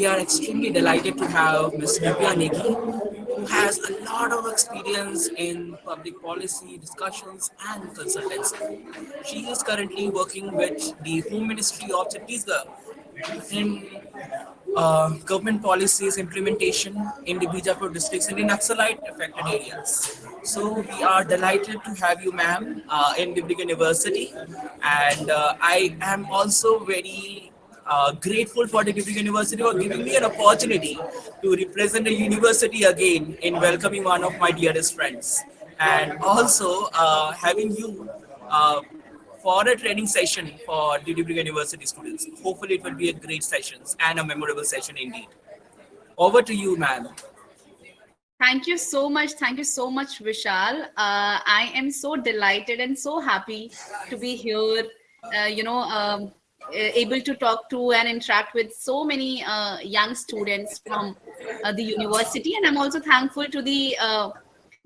We are extremely delighted to have Ms. Divya Negi, who has a lot of experience in public policy discussions and consultancy. She is currently working with the Home Ministry of Chhattisgarh in government policies implementation in the Bijapur districts and in Naxalite affected areas. So we are delighted to have you, ma'am, in Dibrugarh University, and I am also very grateful for the Dibrugarh University for giving me an opportunity to represent the university again in welcoming one of my dearest friends, and also having you. For a training session for the Dibrugarh University students. Hopefully, it will be a great session and a memorable session indeed. Over to you, ma'am. Thank you so much. Thank you so much, Vishal. I am so delighted and so happy to be here, able to talk to and interact with so many young students from the university. And I'm also thankful to the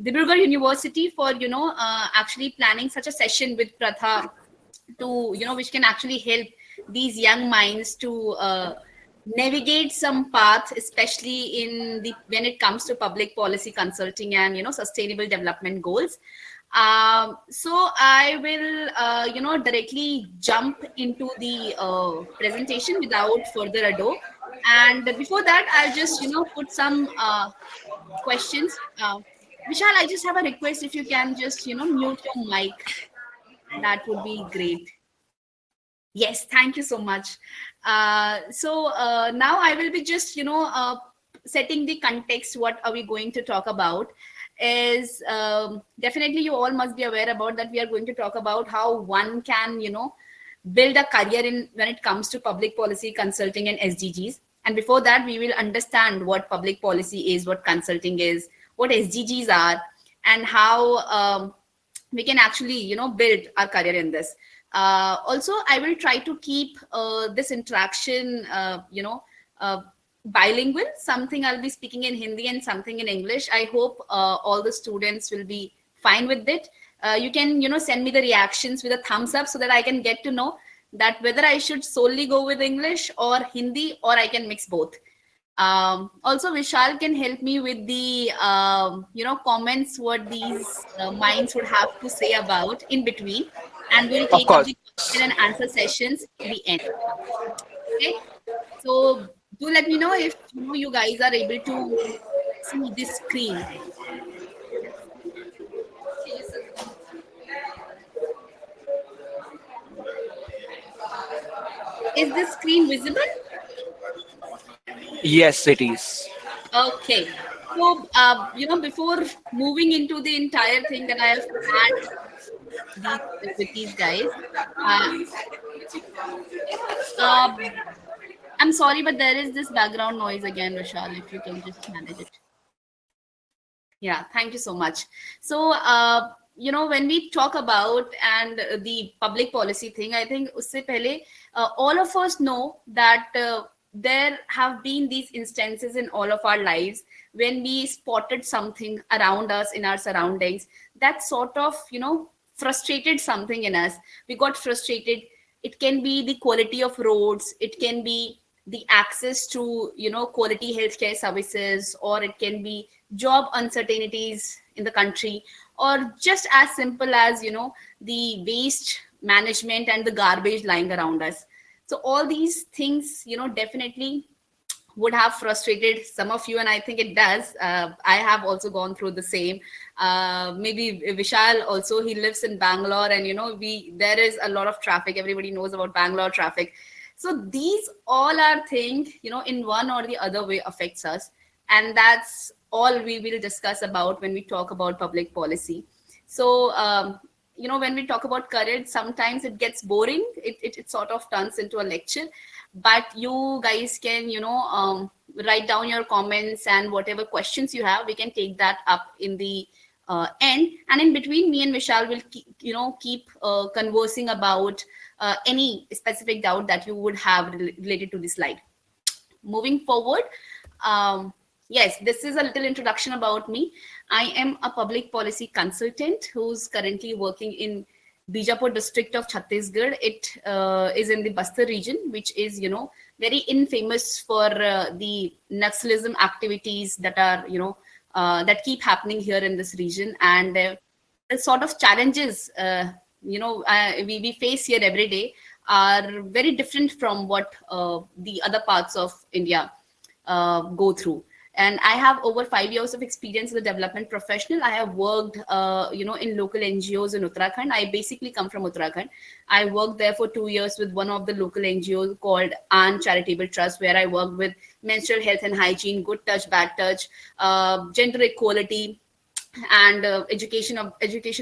Dibrugarh University for, actually planning such a session with Pratha to, which can actually help these young minds to navigate some path, especially in the when it comes to public policy consulting and sustainable development goals. So I will directly jump into the presentation without further ado. And before that, I'll just put some questions. Vishal, I just have a request. If you can just mute your mic, that would be great. Yes, thank you so much. So now I will be just, setting the context. What are we going to talk about? Is definitely you all must be aware about that. We are going to talk about how one can, build a career in when it comes to public policy consulting and SDGs. And before that, we will understand what public policy is, what consulting is, what SDGs are, and how we can actually build our career in this. Also, I will try to keep this interaction bilingual. Something I'll be speaking in Hindi and something in English. I hope all the students will be fine with it. You can send me the reactions with a thumbs up so that I can get to know that whether I should solely go with English or Hindi, or I can mix both. Also, Vishal can help me with the comments what these minds would have to say about in between, and we'll Of take up course. the question and answer sessions at the end. Okay, so do let me know if you guys are able to see this screen. Is this screen visible? Yes, it is. Okay. So, before moving into the entire thing that I have planned these with these guys, uh, um, I'm sorry, but there is this background noise again, Vishal. If you can just manage it. Yeah, thank you so much. So, when we talk about and the public policy thing, I think usse pehle, all of us know that there have been these instances in all of our lives when we spotted something around us in our surroundings that sort of, frustrated something in us. We got frustrated. It can be the quality of roads. It can be the access to quality healthcare services, or it can be job uncertainties in the country, or just as simple as the waste management and the garbage lying around us. So all these things definitely would have frustrated some of you, and I think it does. I have also gone through the same. Maybe Vishal also, he lives in Bangalore, and we there is a lot of traffic. Everybody knows about Bangalore traffic. So these all are things in one or the other way affects us, and that's all we will discuss about when we talk about public policy. So when we talk about courage, sometimes it gets boring. It sort of turns into a lecture, but you guys can write down your comments, and whatever questions you have, we can take that up in the end. And in between, me and Vishal will keep conversing about any specific doubt that you would have related to this slide. Moving forward, yes, this is a little introduction about me. I am a public policy consultant who's currently working in Bijapur district of Chhattisgarh. It is in the Bastar region, which is, very infamous for the Naxalism activities that are, that keep happening here in this region. And the sort of challenges, we face here every day are very different from what the other parts of India go through. And I have over 5 years of experience as a development professional. I have worked, in local NGOs in Uttarakhand. I basically come from Uttarakhand. I worked there for 2 years with one of the local NGOs called An Charitable Trust, where I worked with menstrual health and hygiene, good touch, bad touch, gender equality, and education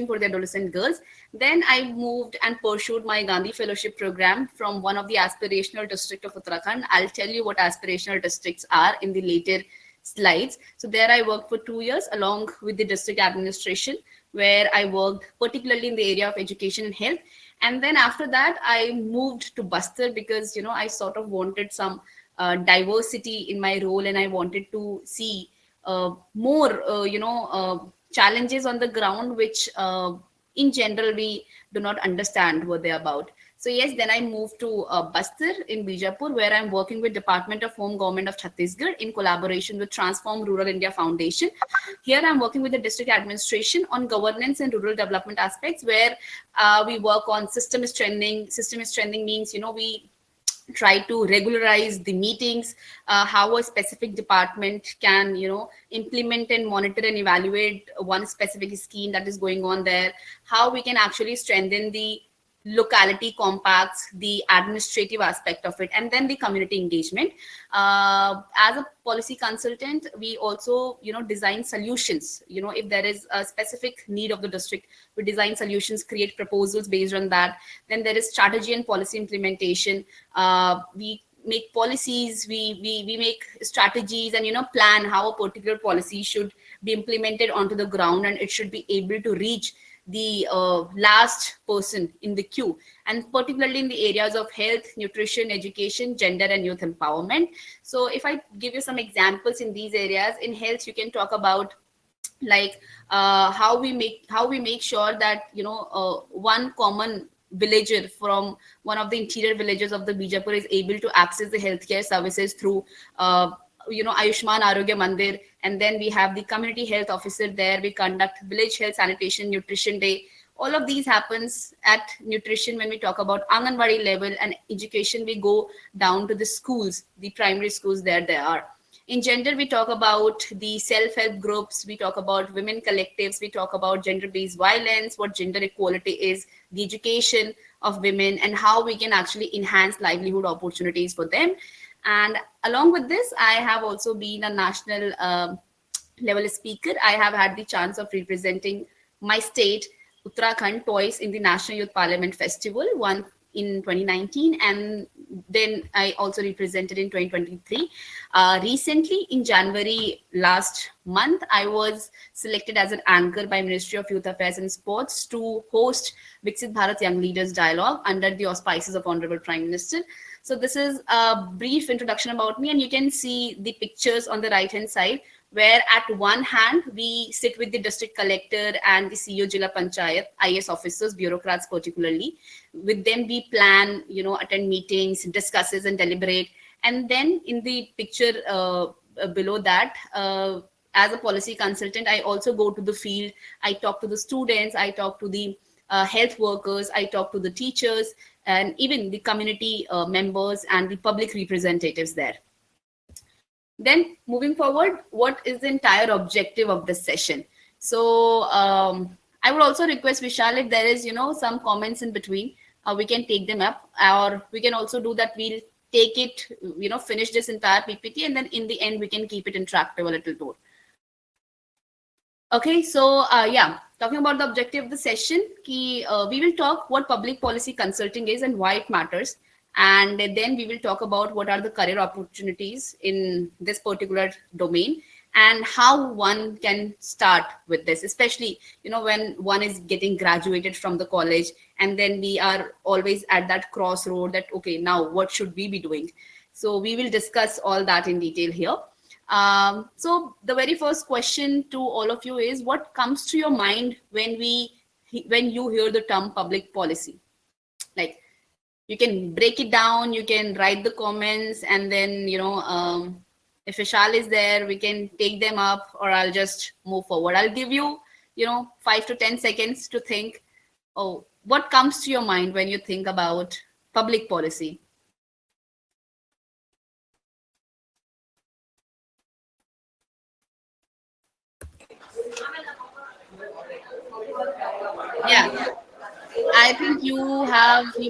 for the adolescent girls. Then I moved and pursued my Gandhi Fellowship program from one of the aspirational district of Uttarakhand. I'll tell you what aspirational districts are in the later slides. So there I worked for 2 years along with the district administration, where I worked particularly in the area of education and health. And then after that, I moved to Bastar because, I sort of wanted some diversity in my role, and I wanted to see more, challenges on the ground, which in general we do not understand what they're about. So yes, then I moved to Bastar in Bijapur, where I'm working with Department of Home Government of Chhattisgarh in collaboration with Transform Rural India Foundation. Here I'm working with the district administration on governance and rural development aspects, where we work on system strengthening. System strengthening means, we try to regularize the meetings, how a specific department can, implement and monitor and evaluate one specific scheme that is going on there, how we can actually strengthen the locality compacts, the administrative aspect of it, and then the community engagement. As a policy consultant, we also, design solutions. If there is a specific need of the district, we design solutions, create proposals based on that. Then there is strategy and policy implementation. We make policies, we make strategies, and plan how a particular policy should be implemented onto the ground, and it should be able to reach the last person in the queue, and particularly in the areas of health, nutrition, education, gender, and youth empowerment. So if I give you some examples in these areas, in health, you can talk about like how we make sure that one common villager from one of the interior villages of the Bijapur is able to access the healthcare services through Ayushman Arogya Mandir. And then we have the community health officer there. We conduct village health sanitation nutrition day. All of these happens at nutrition. When we talk about Anganwadi level and education, we go down to the schools, the primary schools there they are. In gender, we talk about the self-help groups, we talk about women collectives, we talk about gender-based violence, what gender equality is, the education of women, and how we can actually enhance livelihood opportunities for them. And along with this, I have also been a national level speaker. I have had the chance of representing my state, Uttarakhand, twice in the National Youth Parliament Festival, one in 2019, and then I also represented in 2023. Recently, in January last month, I was selected as an anchor by Ministry of Youth Affairs and Sports to host Viksit Bharat Young Leaders Dialogue under the auspices of Honorable Prime Minister. So this is a brief introduction about me, and you can see the pictures on the right hand side, where at one hand we sit with the district collector and the CEO Jila Panchayat, IS officers, bureaucrats particularly. With them we plan, attend meetings, discusses and deliberate. And then in the picture below that, as a policy consultant, I also go to the field. I talk to the students, I talk to the health workers, I talk to the teachers, and even the community members and the public representatives there. Then moving forward, what is the entire objective of this session? So I would also request Vishal, if there is, some comments in between, we can take them up, or we can also do that. We'll take it, finish this entire PPT, and then in the end, we can keep it interactive a little more. Okay, so talking about the objective of the session, we will talk what public policy consulting is and why it matters. And then we will talk about what are the career opportunities in this particular domain and how one can start with this, especially, when one is getting graduated from the college, and then we are always at that crossroad that, okay, now what should we be doing? So we will discuss all that in detail here. So the very first question to all of you is, what comes to your mind when we when you hear the term public policy? Like, you can break it down, you can write the comments, and then if Vishal is there, we can take them up, or I'll just move forward. I'll give you 5 to 10 seconds to think. Oh, what comes to your mind when you think about public policy? Yeah, I think you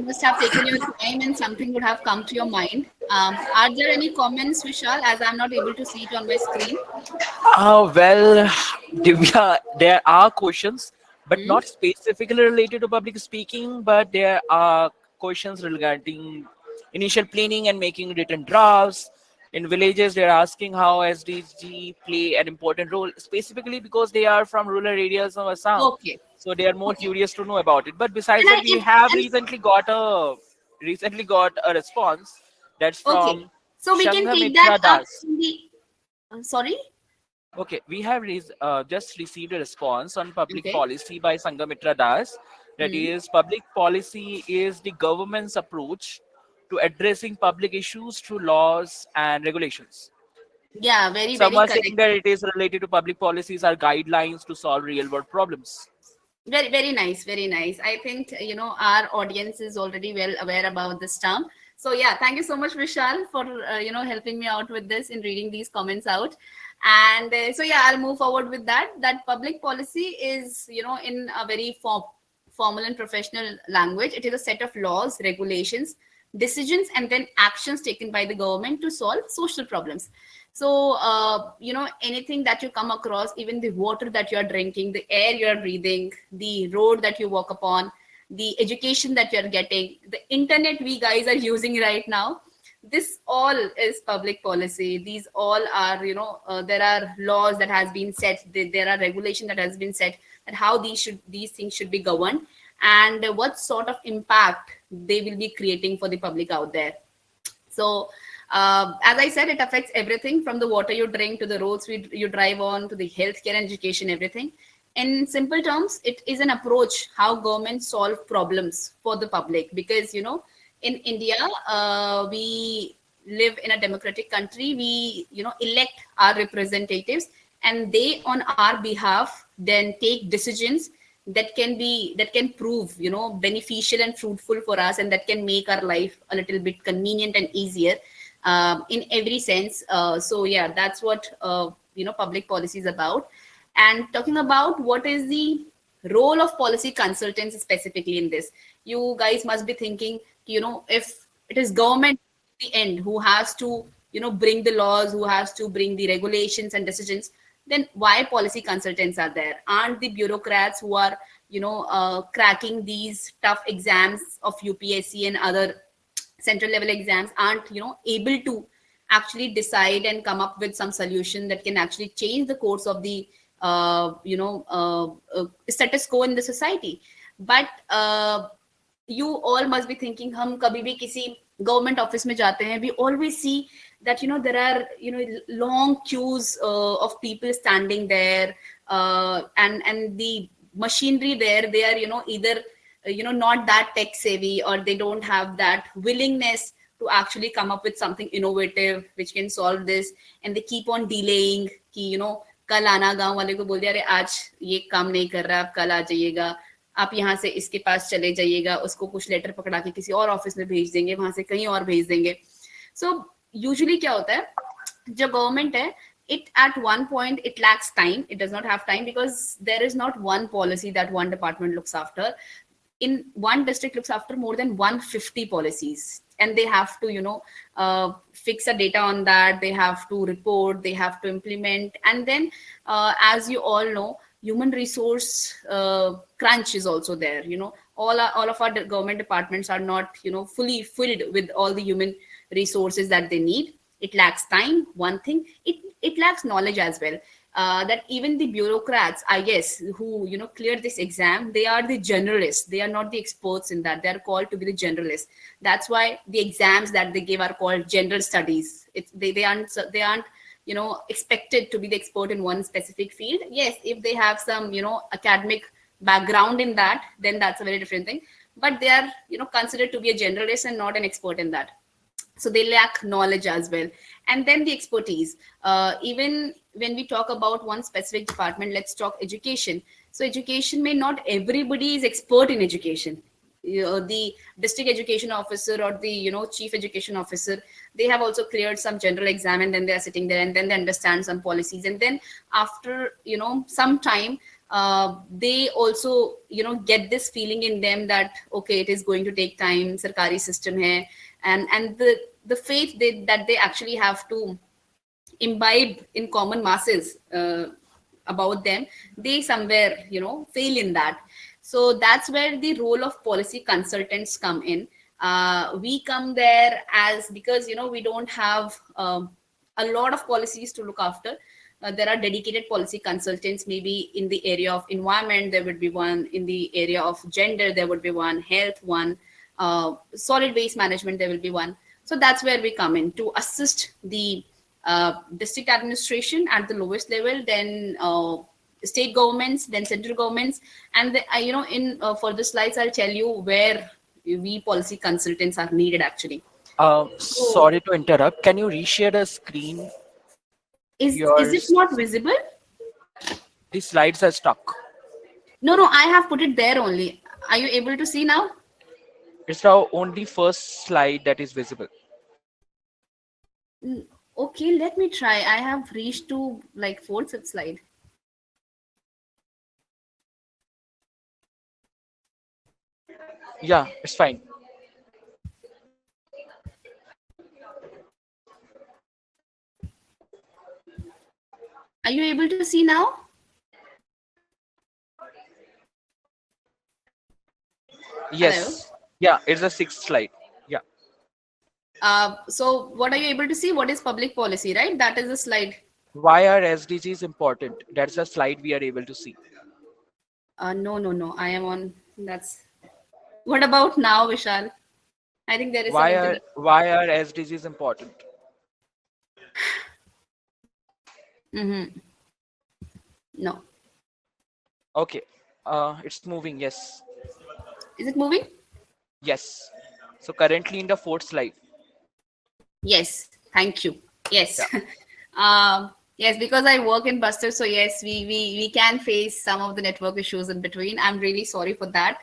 must have taken your time and something would have come to your mind. Are there any comments, Vishal, as I'm not able to see it on my screen? Well, Divya, there are questions, but Hmm? not specifically related to public speaking, but there are questions regarding initial planning and making written drafts. In villages, they're asking how SDG play an important role, specifically because they are from rural areas of Assam. Okay. So they are more Okay. curious to know about it. But besides And that, I we if have and recently got a response that's okay, from so we can take that Sanghamitra up Das. in the. Sorry. Okay, we have just received a response on public Okay. policy by Sangamitra Das. That Hmm. is, public policy is the government's approach to addressing public issues through laws and regulations. Yeah, very, Some very are saying correct. that it is related to public policies or guidelines to solve real world problems. Very, very nice, very nice. I think our audience is already well aware about this term. So yeah, thank you so much, Vishal, for helping me out with this in reading these comments out. And so yeah, I'll move forward with that. That public policy is in a very formal and professional language. It is a set of laws, regulations, decisions, and then actions taken by the government to solve social problems. So anything that you come across, even the water that you are drinking, the air you are breathing, the road that you walk upon, the education that you are getting, the internet we guys are using right now, this all is public policy. These all are there are laws that has been set, there are regulation that has been set, that how these things should be governed, and what sort of impact they will be creating for the public out there. So, as I said, it affects everything from the water you drink to the roads you drive on to the healthcare and education, everything. In simple terms, it is an approach how governments solve problems for the public. Because, in India, we live in a democratic country. We, elect our representatives, and they, on our behalf, then take decisions that can prove beneficial and fruitful for us, and that can make our life a little bit convenient and easier in every sense. So yeah, that's what public policy is about. And talking about what is the role of policy consultants specifically in this, you guys must be thinking, if it is government at the end who has to bring the laws, who has to bring the regulations and decisions, then why policy consultants are there? Aren't the bureaucrats who are cracking these tough exams of UPSC and other central level exams, aren't able to actually decide and come up with some solution that can actually change the course of the status quo in the society? But you all must be thinking, हम कभी भी किसी government office में जाते हैं, we always see that there are long queues of people standing there, and the machinery there, they are either not that tech savvy, or they don't have that willingness to actually come up with something innovative which can solve this, and they keep on delaying कि कल आना, गांव वाले को बोल दिया अरे आज ये काम नहीं कर रहा, आप कल आ जाइएगा, आप यहाँ से इसके पास चले जाइएगा, उसको कुछ लेटर पकड़ा के किसी और ऑफिस में भेज देंगे, वहां से कहीं और भेज देंगे. सो यूजुअली क्या होता है, जो गवर्नमेंट है, it at one point it lacks time, it does not have time, because there is not one policy that one department looks after. In one district looks after more than 150 policies, and they have to fix a data on that, they have to report, they have to implement, and then as you all know, human resource crunch is also there. All of our government departments are not fully filled with all the human resources that they need. It lacks time, one thing. It lacks knowledge as well. That even the bureaucrats, I guess, who clear this exam, they are the generalists, they are not the experts in that, they are called to be the generalists. That's why the exams that they give are called general studies. They aren't expected to be the expert in one specific field. Yes, if they have some academic background in that, then that's a very different thing. But they are, considered to be a generalist and not an expert in that. So they lack knowledge as well. And then the expertise. Even when we talk about one specific department, let's talk education. So education, may not everybody is expert in education. The district education officer or the chief education officer, they have also cleared some general exam, and then they are sitting there, and then they understand some policies, and then after some time, they also get this feeling in them that okay, it is going to take time, sarkari system hai, and the faith that they actually have to imbibe in common masses about them, they somewhere fail in that. So that's where the role of policy consultants come in. We come there as, because we don't have a lot of policies to look after. There are dedicated policy consultants, maybe in the area of environment there would be one, in the area of gender there would be one, health one, solid waste management there will be one. So that's where we come in to assist the district administration at the lowest level, then state governments, then central governments, and in further slides I'll tell you where we policy consultants are needed actually. Sorry to interrupt. Can you reshare the screen? Is it not visible? The slides are stuck. No, I have put it there only. Are you able to see now? It's now only first slide that is visible. Okay, let me try. I have reached to like fourth, fifth slide. Yeah, it's fine. Are you able to see now? Yes. Hello? Yeah, it's the sixth slide. Yeah. So what are you able to see? What is public policy, right? That is the slide. Why are SDGs important? That's the slide we are able to see. No. I am on. That's. What about now, Vishal? I think there is. Why are SDGs important? No. Okay. It's moving. Yes. Is it moving? Yes. So currently in the fourth slide. Yes. Thank you. Yes. Yeah. Yes, because I work in Buster, so yes, we can face some of the network issues in between. I'm really sorry for that,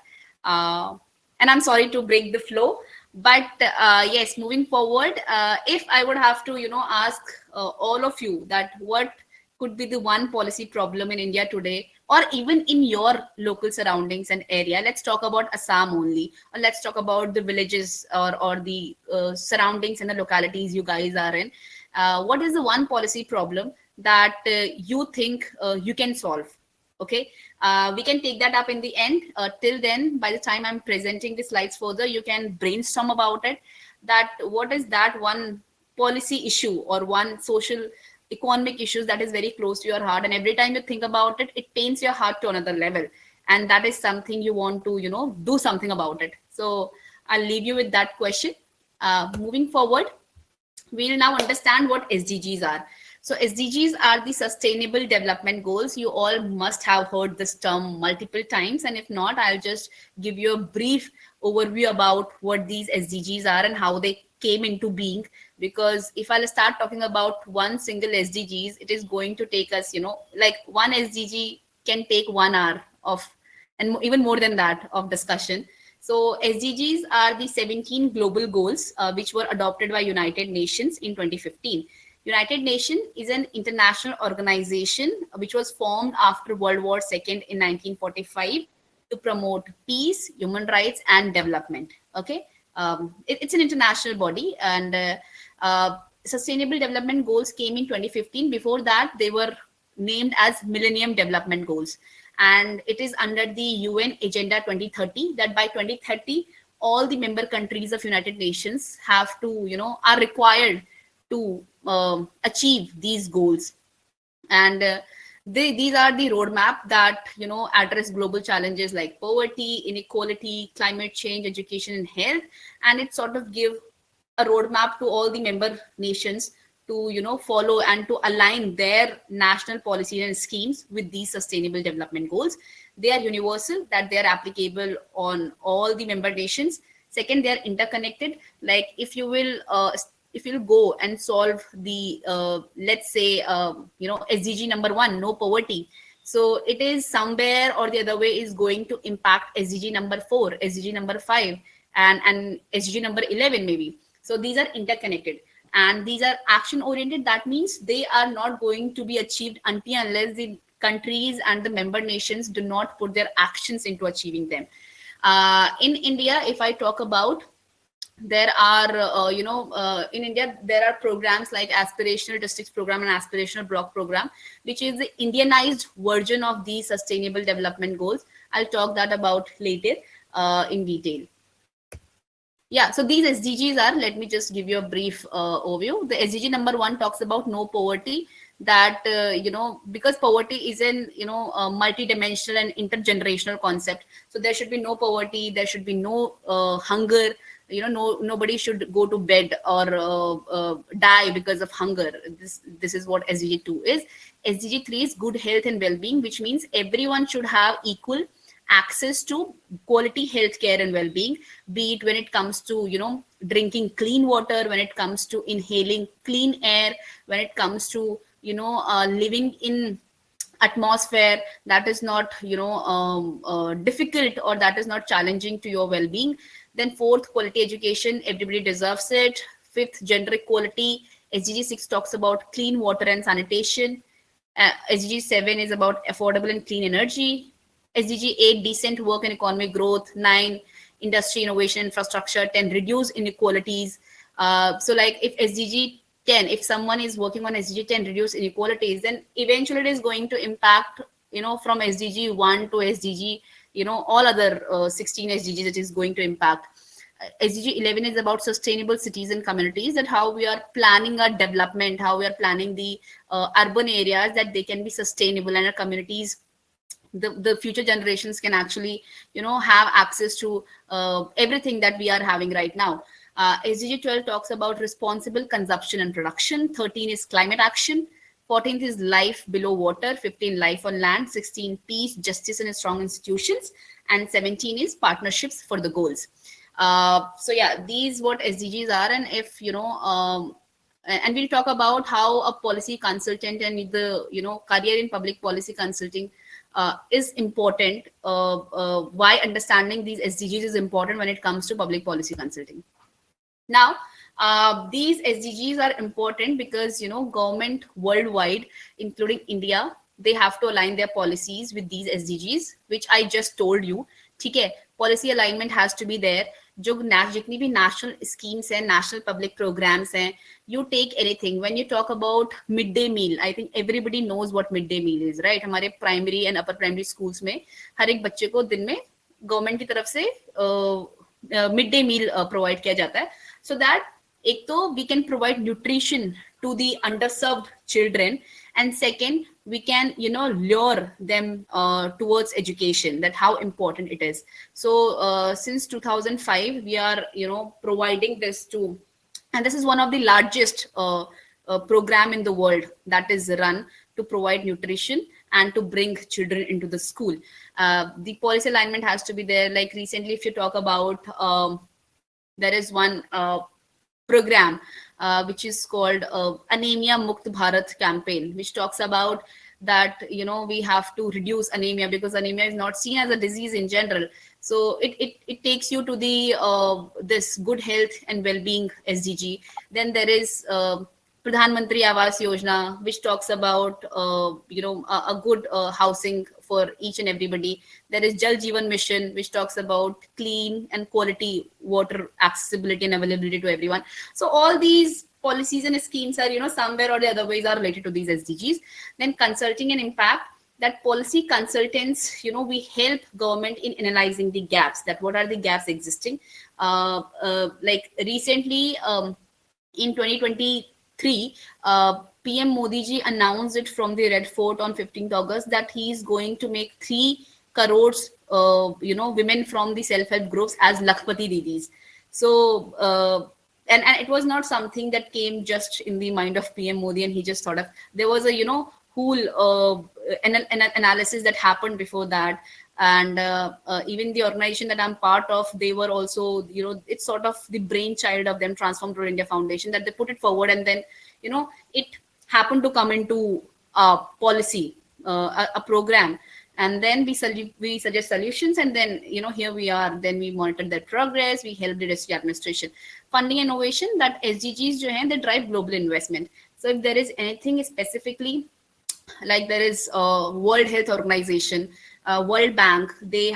and I'm sorry to break the flow. But yes, moving forward, if I would have to, ask all of you that what could be the one policy problem in India today, or even in your local surroundings and area. Let's talk about Assam only, or let's talk about the villages or the surroundings and the localities you guys are in. What is the one policy problem that you think you can solve? Okay, we can take that up in the end. Till then, by the time I'm presenting the slides further, you can brainstorm about it, that what is that one policy issue or one social economic issues that is very close to your heart, and every time you think about it, it pains your heart to another level, and that is something you want to do something about it. So I'll leave you with that question. Moving forward, we'll now understand what SDGs are. So SDGs are the Sustainable Development Goals. You all must have heard this term multiple times, and if not, I'll just give you a brief overview about what these SDGs are and how they came into being. Because if I'll start talking about one single SDGs, it is going to take us, like one SDG can take 1 hour of, and even more than that, of discussion. So SDGs are the 17 global goals which were adopted by United Nations in 2015. United Nations is an international organization which was formed after World War II in 1945 to promote peace, human rights, and development. Okay, it's an international body, and Sustainable Development Goals came in 2015. Before that, they were named as Millennium Development Goals, and it is under the UN Agenda 2030 that by 2030 all the member countries of United Nations have to are required to achieve these goals. And these are the roadmap that address global challenges like poverty, inequality, climate change, education, and health. And it sort of give a roadmap to all the member nations to follow and to align their national policies and schemes with these sustainable development goals. They are universal, that they are applicable on all the member nations. Second, they are interconnected. Like if you'll go and solve the let's say SDG number 1, no poverty, so it is somewhere or the other way is going to impact SDG number 4, SDG number 5, and SDG number 11 maybe. So these are interconnected and these are action oriented. That means they are not going to be achieved until unless the countries and the member nations do not put their actions into achieving them. In India, if I talk about, there are in India there are programs like aspirational districts program and aspirational block program, which is the Indianized version of these sustainable development goals. I'll talk that about later in detail. Yeah, so these SDGs are, let me just give you a brief overview. The SDG number 1 talks about no poverty, that because poverty is an a multi-dimensional and intergenerational concept, so there should be no poverty, there should be no hunger, nobody should go to bed or die because of hunger. This is what SDG 2 is. SDG 3 is good health and well-being, which means everyone should have equal access to quality healthcare and well-being, be it when it comes to drinking clean water, when it comes to inhaling clean air, when it comes to living in atmosphere that is not difficult or that is not challenging to your well-being. Then fourth, quality education, everybody deserves it. Fifth, gender equality. SDG 6 talks about clean water and sanitation. SDG 7 is about affordable and clean energy. SDG 8, decent work and economic growth. 9, industry, innovation, infrastructure. 10, reduce inequalities. So like if SDG 10, if someone is working on SDG 10, reduce inequalities, then eventually it is going to impact, from SDG 1 to SDG, all other 16 SDGs it is going to impact. SDG 11 is about sustainable cities and communities, that how we are planning our development, how we are planning the urban areas, that they can be sustainable and our communities, the future generations can actually have access to everything that we are having right now. SDG 12 talks about responsible consumption and production. 13 is climate action. 14th is life below water. 15, life on land. 16, peace, justice and strong institutions. And 17 is partnerships for the goals. So yeah, these what SDGs are. And if and we'll talk about how a policy consultant and the career in public policy consulting is important. Why understanding these SDGs is important when it comes to public policy consulting. Now, these SDGs are important because government worldwide, including India, they have to align their policies with these SDGs, which I just told you. Okay, policy alignment has to be there. जितनी भी national schemes हैं, national public programs हैं, you take anything. When you talk about midday meal, I think everybody knows what midday meal is, right? हमारे primary and upper primary schools में हर एक बच्चे को दिन में government की तरफ से midday meal provide किया जाता है, so that एक तो we can provide nutrition to the underserved children, and second, we can lure them towards education, that how important it is. So since 2005 we are providing this to, and this is one of the largest program in the world that is run to provide nutrition and to bring children into the school. The policy alignment has to be there. Like recently, if you talk about, there is one program which is called Anemia Mukt Bharat campaign, which talks about that we have to reduce anemia, because anemia is not seen as a disease in general. So it takes you to the this good health and well-being SDG. Then there is Pradhan Mantri Awas Yojana, which talks about a good housing for each and everybody. There is Jal Jeevan Mission, which talks about clean and quality water accessibility and availability to everyone. So all these policies and schemes are somewhere or the other ways are related to these SDGs. Then consulting and impact, that policy consultants, we help government in analyzing the gaps, that what are the gaps existing. Like recently in 2023, PM Modi ji announced it from the Red Fort on 15th August that he is going to make 3 crores, women from the self-help groups as Lakhpati Didis. So and it was not something that came just in the mind of PM Modi and he just thought of. There was a whole an analysis that happened before that. And even the organization that I'm part of, they were also, it's sort of the brainchild of them, Transform Rural India Foundation, that they put it forward, and then it happened to come into policy, a program. And then we suggest solutions, and then here we are. Then we monitor their progress, we help the district administration. Funding innovation, that SDGs jo hain, they drive global investment. So if there is anything specifically, like there is World Health Organization, World Bank, they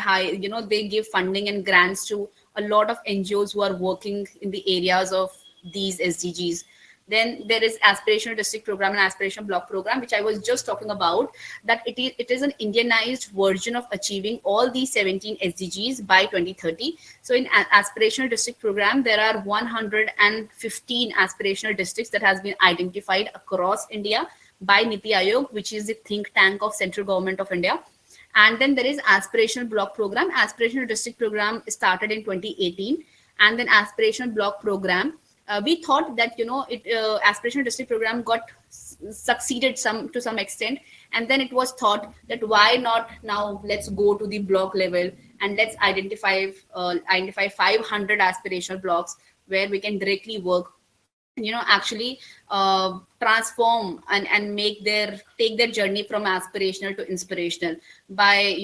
they give funding and grants to a lot of NGOs who are working in the areas of these SDGs. Then there is aspirational district program and aspirational block program, which I was just talking about, that it is an Indianized version of achieving all these 17 SDGs by 2030. So in aspirational district program, there are 115 aspirational districts that has been identified across India by Niti Aayog, which is the think tank of central government of India. And then there is aspirational block program. Aspirational district program started in 2018, and then aspirational block program, we thought that aspirational district program got succeeded to some extent, and then it was thought that why not now let's go to the block level and let's identify 500 aspirational blocks where we can directly work, actually transform and take their journey from aspirational to inspirational by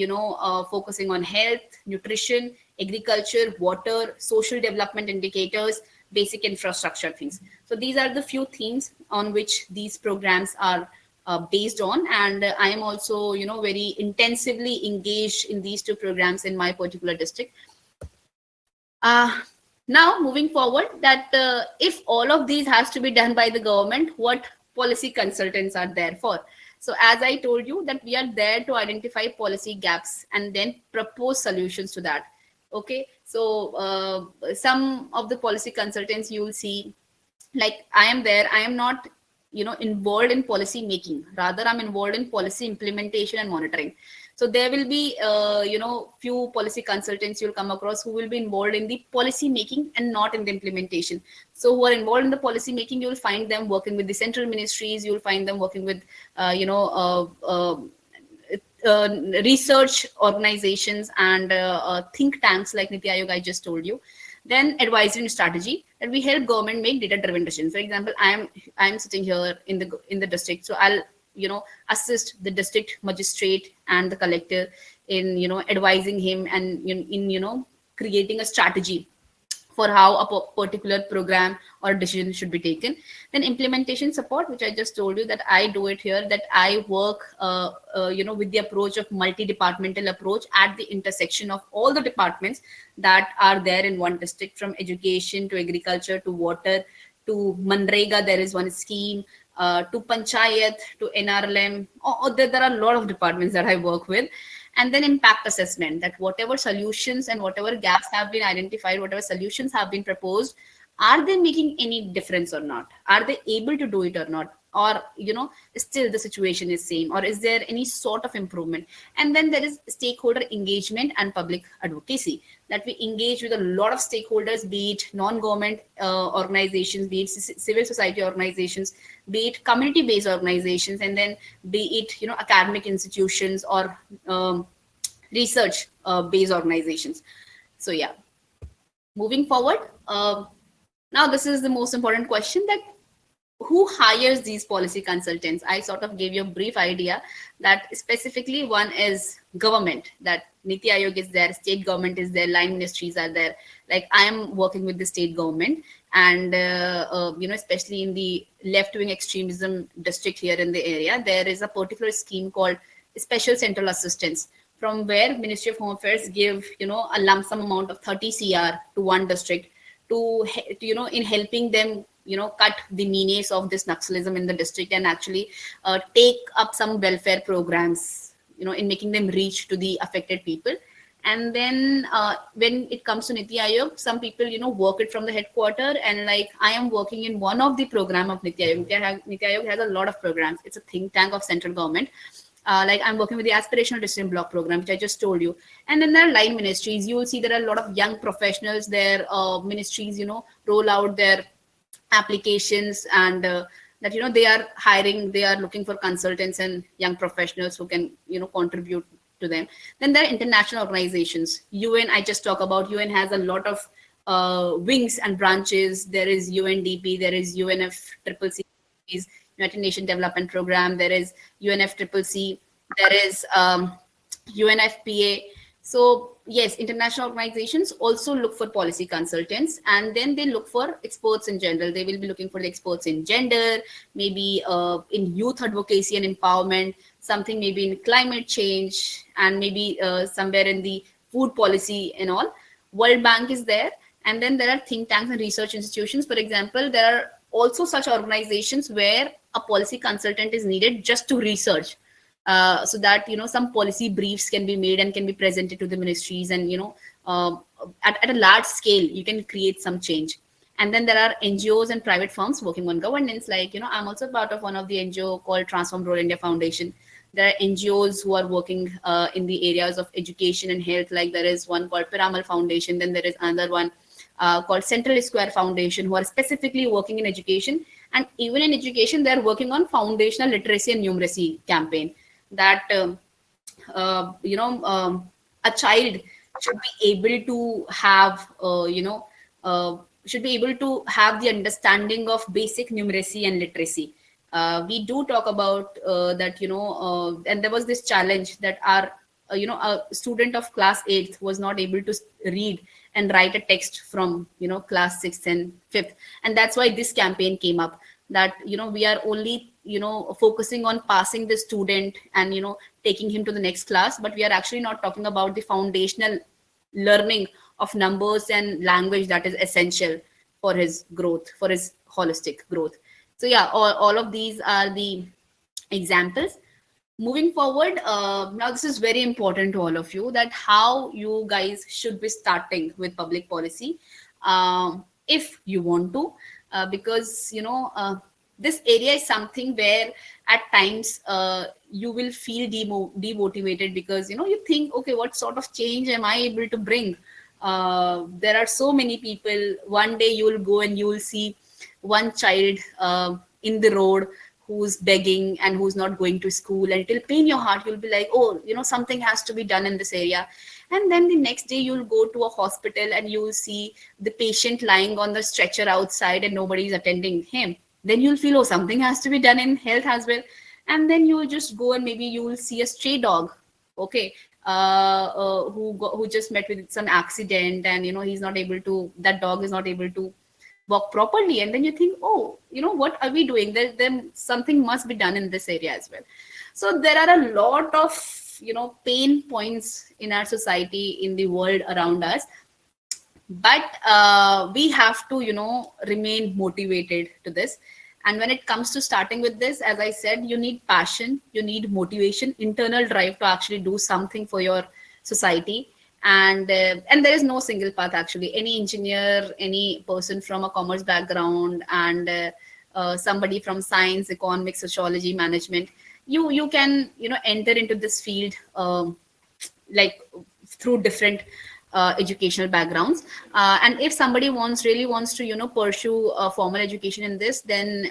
focusing on health, nutrition, agriculture, water, social development indicators, basic infrastructure things. So these are the few themes on which these programs are based on, and I am also very intensively engaged in these two programs in my particular district. Now moving forward, that if all of these has to be done by the government, what policy consultants are there for? So as I told you, that we are there to identify policy gaps and then propose solutions to that. Okay, so some of the policy consultants you will see, like I am there, I am not involved in policy making, rather I'm involved in policy implementation and monitoring. So there will be few policy consultants you'll come across who will be involved in the policy making and not in the implementation. So who are involved in the policy making, you'll find them working with the central ministries, you'll find them working with research organizations and think tanks like Niti Aayog I just told you. Then advisory and strategy, that we help government make data-driven decisions. For example, I am sitting here in the district, so I'll assist the district magistrate and the collector in advising him and in creating a strategy for how a particular program or decision should be taken. Then implementation support, which I just told you that I do it here, that I work with the approach of multi-departmental approach at the intersection of all the departments that are there in one district, from education to agriculture to water to Manrega. There is one scheme, to Panchayat, to NRLM. There are a lot of departments that I work with. And then impact assessment, that whatever solutions and whatever gaps have been identified, whatever solutions have been proposed, are they making any difference or not? Are they able to do it or not? Or, still the situation is same, or is there any sort of improvement? And then there is stakeholder engagement and public advocacy, that we engage with a lot of stakeholders, be it non-government organizations, be it civil society organizations, be it community-based organizations, and then be it, academic institutions or research-based organizations. So yeah, moving forward, now this is the most important question, that who hires these policy consultants? I sort of gave you a brief idea that specifically one is government, that Niti Aayog is there, state government is there, line ministries are there. Like I am working with the state government, and especially in the left-wing extremism district here in the area, there is a particular scheme called Special Central Assistance, from where Ministry of Home Affairs give a lump sum amount of 30 CR to one district to in helping them cut the menace of this Naxalism in the district, and actually take up some welfare programs, in making them reach to the affected people. And then when it comes to Niti Aayog, some people, work it from the headquarter, and like I am working in one of the program of Niti Aayog. Niti Aayog has a lot of programs. It's a think tank of central government. Like I'm working with the aspirational district block program, which I just told you. And then there are line ministries. You will see there are a lot of young professionals. Their ministries, roll out their applications, and that they are hiring, they are looking for consultants and young professionals who can contribute to them. Then there are international organizations. UN, I just talk about. UN has a lot of wings and branches. There is UNDP, there is UNFCCC, United Nations Development Program, there is UNFCCC, there is UNFPA. So yes, international organizations also look for policy consultants, and then they look for experts in general. They will be looking for the experts in gender, maybe in youth advocacy and empowerment, something maybe in climate change, and maybe somewhere in the food policy and all. World Bank is there, and then there are think tanks and research institutions. For example, there are also such organizations where a policy consultant is needed just to research, so that some policy briefs can be made and can be presented to the ministries, and at a large scale you can create some change. And then there are NGOs and private firms working on governance, like I'm also part of one of the NGO called Transform Rural India Foundation. There are NGOs who are working in the areas of education and health, like there is one called Piramal Foundation, then there is another one called Central Square Foundation, who are specifically working in education. And even in education, they are working on foundational literacy and numeracy campaign, that a child should be able to have should be able to have the understanding of basic numeracy and literacy. We do talk about that, and there was this challenge that our a student of class 8th was not able to read and write a text from class 6th and 5th. And that's why this campaign came up, that we are only focusing on passing the student and taking him to the next class, but we are actually not talking about the foundational learning of numbers and language that is essential for his growth, for his holistic growth. So yeah, all of these are the examples. Moving forward, now this is very important to all of you, that how you guys should be starting with public policy, if you want to, because this area is something where at times you will feel demotivated, because you think, okay, what sort of change am I able to bring? There are so many people. One day you will go and you will see one child in the road who's begging and who's not going to school, and it will pain your heart. You'll be like, oh, something has to be done in this area. And then the next day you'll go to a hospital and you'll see the patient lying on the stretcher outside and nobody's attending him. Then you'll feel, oh, something has to be done in health as well. And then you'll just go and maybe you will see a stray dog, okay, who just met with some accident, and he's not able to, that dog is not able to walk properly. And then you think, oh, what are we doing? There something must be done in this area as well. So there are a lot of pain points in our society, in the world around us, but we have to remain motivated to this. And when it comes to starting with this, as I said, you need passion, you need motivation, internal drive to actually do something for your society. And there is no single path actually. Any engineer, any person from a commerce background, and somebody from science, economics, sociology, management, you can enter into this field like through different educational backgrounds. And if somebody really wants to pursue a formal education in this, then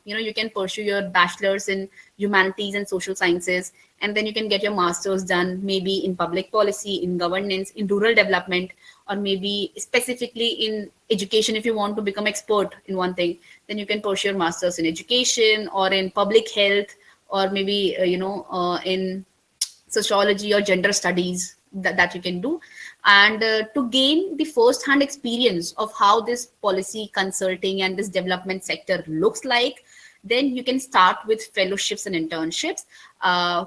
you can pursue your bachelor's in humanities and social sciences, and then you can get your master's done maybe in public policy, in governance, in rural development, or maybe specifically in education. If you want to become expert in one thing, then you can pursue your master's in education or in public health, or maybe in sociology or gender studies, that you can do. And to gain the first-hand experience of how this policy consulting and this development sector looks like, then you can start with fellowships and internships.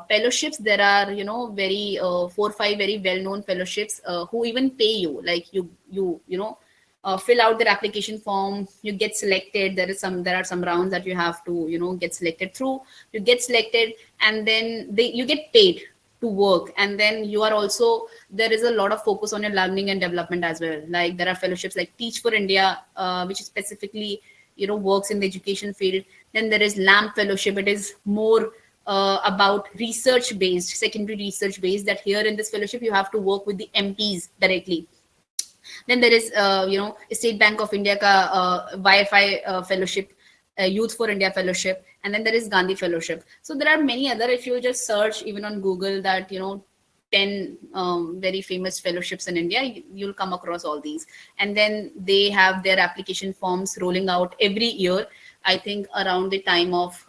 Fellowships, there are very 4 or 5 very well-known fellowships who even pay you, like you fill out their application form, you get selected. There are some rounds that you have to get selected through. You get selected, and then you get paid to work. And then you are also, there is a lot of focus on your learning and development as well. Like there are fellowships like Teach for India, which specifically works in the education field. Then there is LAMP fellowship. It is more about research based, secondary research based, that here in this fellowship you have to work with the MPs directly. Then there is, State Bank of India ka Wi-Fi fellowship, Youth for India fellowship, and then there is Gandhi fellowship. So there are many other. If you just search even on Google that 10 very famous fellowships in India, you'll come across all these. And then they have their application forms rolling out every year. I think around the time of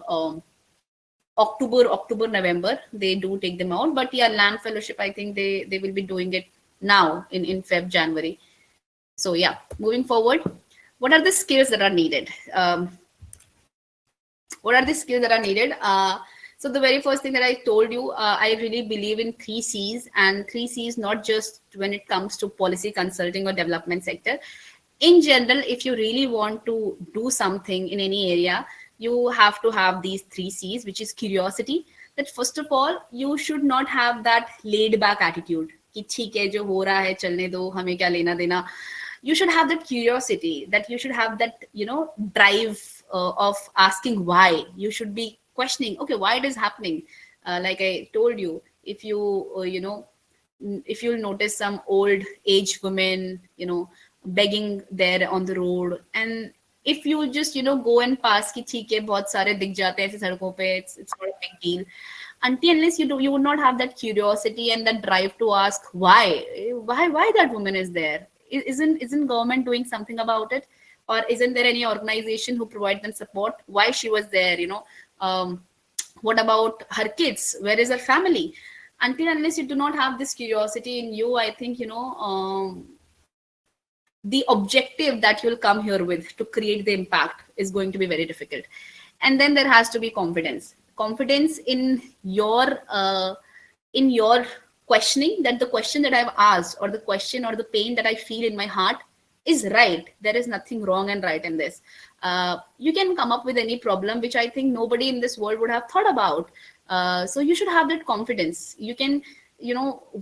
October, November, they do take them out. But yeah, LAM fellowship, I think they will be doing it now in Feb, January. So yeah, moving forward, what are the skills that are needed? What are the skills that are needed? So the very first thing that I told you, I really believe in 3 C's, and 3 C's not just when it comes to policy consulting or development sector. In general, if you really want to do something in any area, you have to have these 3 C's, which is curiosity. That first of all, you should not have that laid back attitude. कि ठीक है जो हो रहा है चलने दो हमें क्या लेना देना. You should have that curiosity, that you should have that drive of asking why. You should be questioning, okay, why it is happening. Like I told you, if you if you'll notice some old age women begging there on the road, and if you just go and pass ki theek hai bahut sare dikh jate hain aise sadkon pe, it's not a big deal. Until unless you would not have that curiosity and that drive to ask why that woman is there. Isn't government doing something about it, or isn't there any organization who provide them support? Why she was there? What about her kids? Where is her family? Until unless you do not have this curiosity in you, I think the objective that you'll come here with to create the impact is going to be very difficult. And then there has to be confidence in your questioning, that the question that I've asked, or the question or the pain that I feel in my heart is right. There is nothing wrong and right in this. You can come up with any problem which I think nobody in this world would have thought about. So you should have that confidence. You can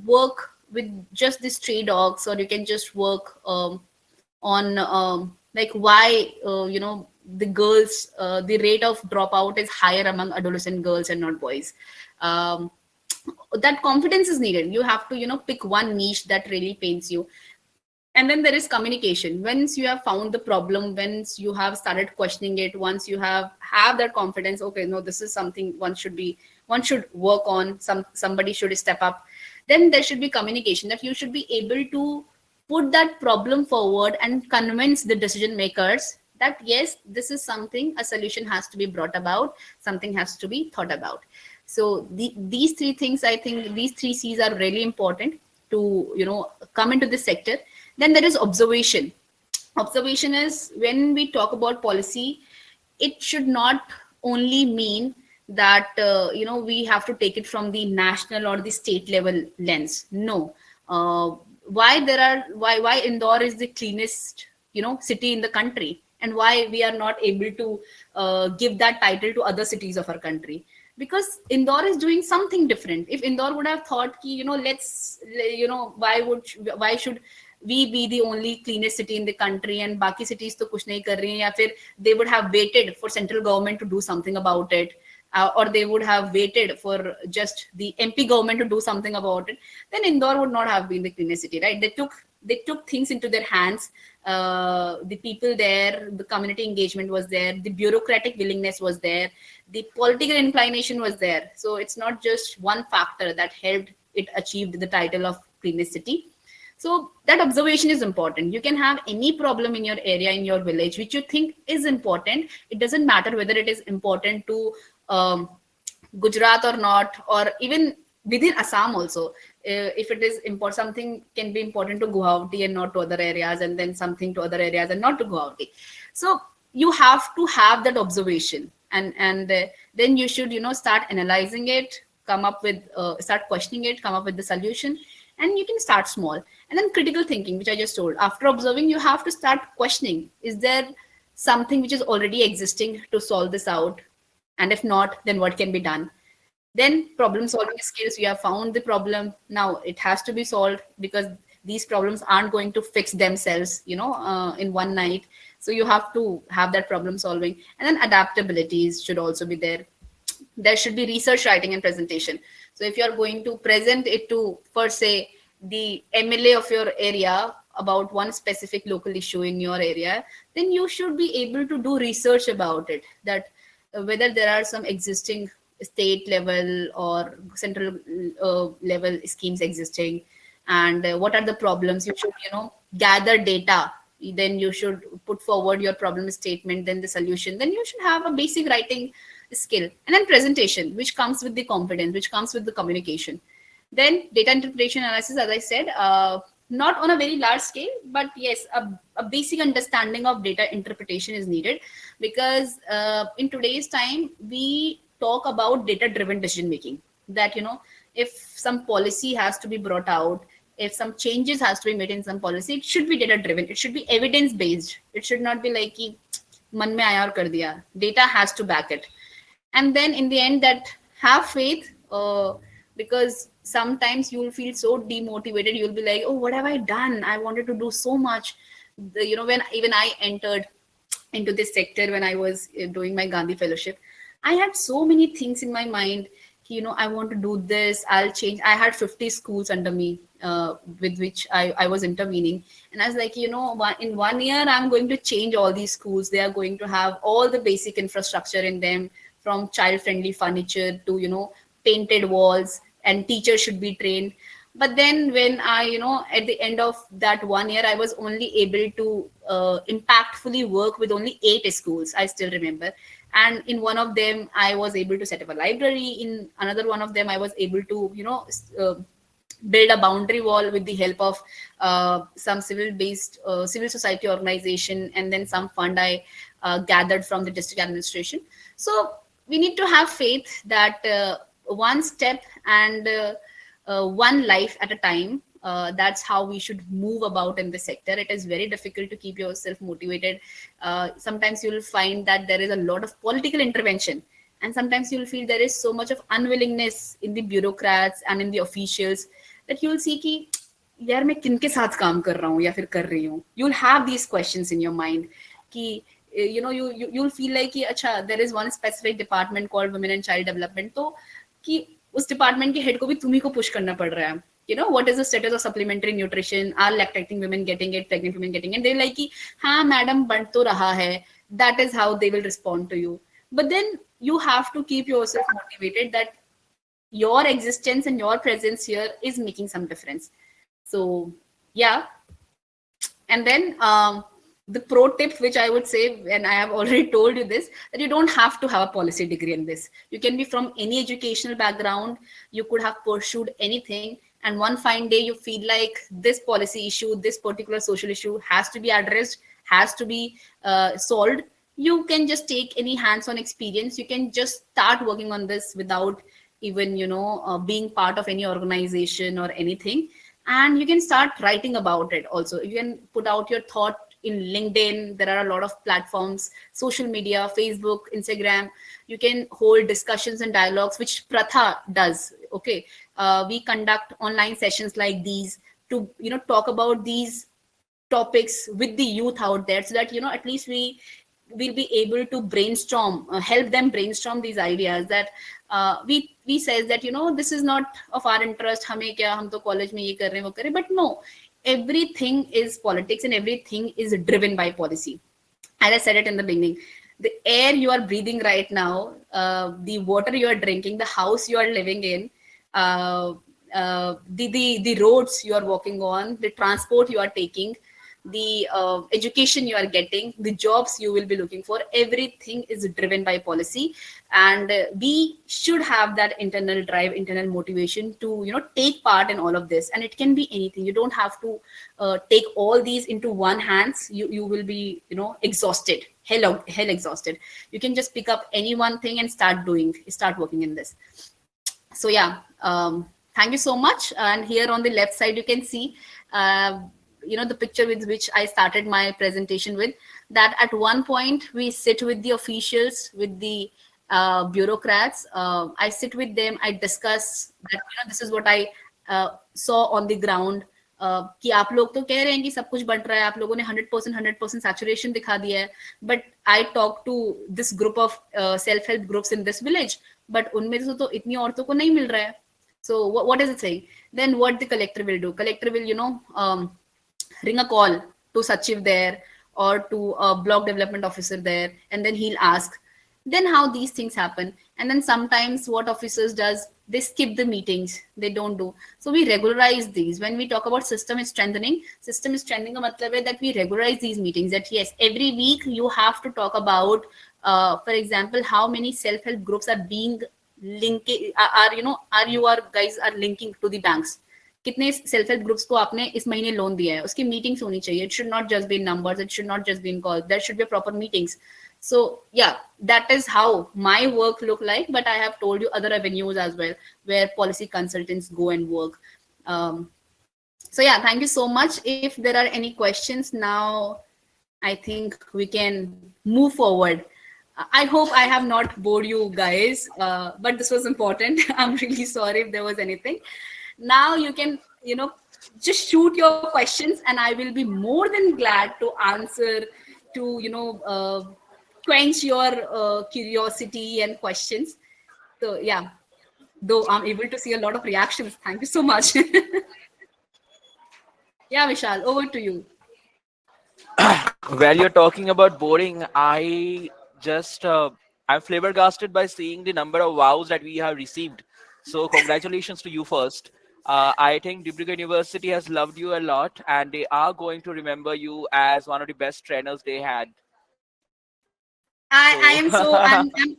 work with just the stray dogs, or you can just work on like why the girls, the rate of dropout is higher among adolescent girls and not boys. That confidence is needed. You have to pick one niche that really pains you. And then there is communication. Once you have found the problem, once you have started questioning it, once you have that confidence, okay, no, this is something one should work on, somebody should step up, then there should be communication, that you should be able to put that problem forward and convince the decision makers that yes, this is something, a solution has to be brought about, something has to be thought about. So these 3 things, I think these 3 C's are really important to come into this sector. Then there is observation. Observation is, when we talk about policy, it should not only mean that we have to take it from the national or the state level lens. No. Why Indore is the cleanest city in the country, and why we are not able to give that title to other cities of our country? Because Indore is doing something different. If Indore would have thought ki, why should we be the only cleanest city in the country and baki cities to kuch nahi kar rahi hain, ya fir they would have waited for central government to do something about it, or they would have waited for just the MP government to do something about it, then Indore would not have been the cleanest city, right? They took things into their hands. The people there, the community engagement was there, the bureaucratic willingness was there, the political inclination was there. So it's not just one factor that helped it achieve the title of cleanest city. So that observation is important. You can have any problem in your area, in your village, which you think is important. It doesn't matter whether it is important to Gujarat or not, or even within Assam also. If it is important, something can be important to Guwahati and not to other areas, and then something to other areas and not to Guwahati. So you have to have that observation, and then you should start analyzing it, come up with start questioning it, come up with the solution. And you can start small. And then critical thinking, which I just told. After observing, you have to start questioning. Is there something which is already existing to solve this out? And if not, then what can be done? Then problem solving skills. You have found the problem. Now it has to be solved, because these problems aren't going to fix themselves, in one night. So you have to have that problem solving. And then adaptabilities should also be there. There should be research writing and presentation. So if you're going to present it to, for say, the MLA of your area, about one specific local issue in your area, then you should be able to do research about it, that whether there are some existing state level or central level schemes existing, and what are the problems. You should, gather data, then you should put forward your problem statement, then the solution, then you should have a basic writing skill, and then presentation, which comes with the confidence, which comes with the communication. Then data interpretation analysis, as I said, not on a very large scale, but yes, a basic understanding of data interpretation is needed, because in today's time we talk about data driven decision making, that if some policy has to be brought out, if some changes has to be made in some policy, it should be data driven, it should be evidence based, it should not be like ki man mein aaya aur kar diya. Data has to back it. And then in the end, that have faith, because sometimes you'll feel so demotivated, you'll be like, oh, what have I done, I wanted to do so much. When even I entered into this sector, when I was doing my Gandhi fellowship, I had so many things in my mind. I want to do this, I'll change. I had 50 schools under me, with which I was intervening. And I was like, in 1 year, I'm going to change all these schools. They are going to have all the basic infrastructure in them, from child-friendly furniture to, painted walls, and teachers should be trained. But then when I, at the end of that 1 year, I was only able to impactfully work with only 8 schools, I still remember. And in one of them, I was able to set up a library. In another one of them, I was able to, build a boundary wall with the help of some civil society organization, and then some fund I gathered from the district administration. So we need to have faith that one step and one life at a time. That's how we should move about in the sector. It is very difficult to keep yourself motivated. Sometimes you'll find that there is a lot of political intervention, and sometimes you'll feel there is so much of unwillingness in the bureaucrats and in the officials, that you'll see कि यार मैं किनके साथ काम कर रहा हूँ या फिर कर रही हूँ. You'll have these questions in your mind कि you'll feel like कि अच्छा, there is one specific department called women and child development, तो कि उस डिपार्टमेंट के हेड को भी तुम्ही को पुश करना पड़ रहा है. What is the status of supplementary nutrition? Are lactating women getting it? Pregnant women getting it? They're like, हाँ मैडम बढ़ तो रहा है. That is how they will respond to you. But then you have to keep yourself motivated that your existence and your presence here is making some difference. So yeah. And then the pro tip, which I would say, and I have already told you this, that you don't have to have a policy degree in this. You can be from any educational background. You could have pursued anything. And one fine day you feel like this policy issue, this particular social issue has to be addressed, has to be solved. You can just take any hands-on experience. You can just start working on this without even, being part of any organization or anything. And you can start writing about it also. You can put out your thought in LinkedIn. There are a lot of platforms, social media, Facebook, Instagram. You can hold discussions and dialogues, which Pratha does. Okay. We conduct online sessions like these to, talk about these topics with the youth out there, so that, at least we will be able to brainstorm, help them brainstorm these ideas, that we says that, this is not of our interest. Hame kya, hum to college mein ye kar rahe hain, wo kar rahe hain. But no, everything is politics and everything is driven by policy. As I said it in the beginning, the air you are breathing right now, the water you are drinking, the house you are living in, the roads you are walking on, the transport you are taking, the education you are getting, the jobs you will be looking for, everything is driven by policy. And we should have that internal drive, internal motivation to, take part in all of this. And it can be anything. You don't have to take all these into one hands. You will be, exhausted, hell exhausted. You can just pick up any one thing and start working in this. So yeah, thank you so much. And here on the left side, you can see, the picture with which I started my presentation with, that at one point we sit with the officials, with the bureaucrats. I sit with them, I discuss that, this is what I saw on the ground. कि आप लोग तो कह रहे हैं कि सब कुछ बढ़ रहा है, आप लोगों ने 100% saturation दिखा दिया है, but I talk to this group of self-help groups in this village, but उनमें से तो इतनी औरतों को नहीं मिल रहा है. So what is it saying? Then what the collector will do? Collector will, ring a call to Sachiv there or to a block development officer there, and then he'll ask. Then how these things happen. And then sometimes what officers does, they skip the meetings, they don't do. So we regularize these. When we talk about system is strengthening a matlab hai that we regularize these meetings, that yes, every week you have to talk about, for example, how many self-help groups are being linked, are you are guys are linking to the banks. कितने self help groups को आपने इस महीने loan दिया है, उसकी meetings होनी चाहिए. It should not just be in numbers, it should not just be in call, there should be proper meetings. So yeah, that is how my work look like, but I have told you other avenues as well where policy consultants go and work. So yeah, thank you so much. If there are any questions now, I think we can move forward. I hope I have not bored you guys, but this was important. I'm really sorry if there was anything. Now you can, just shoot your questions, and I will be more than glad to answer to, quench your curiosity and questions. So yeah, though I'm able to see a lot of reactions. Thank you so much. Yeah, Vishal, over to you. While you're talking about boring, I'm flabbergasted by seeing the number of wows that we have received. So congratulations to you first. I think Dibrugarh University has loved you a lot, and they are going to remember you as one of the best trainers they had. I'm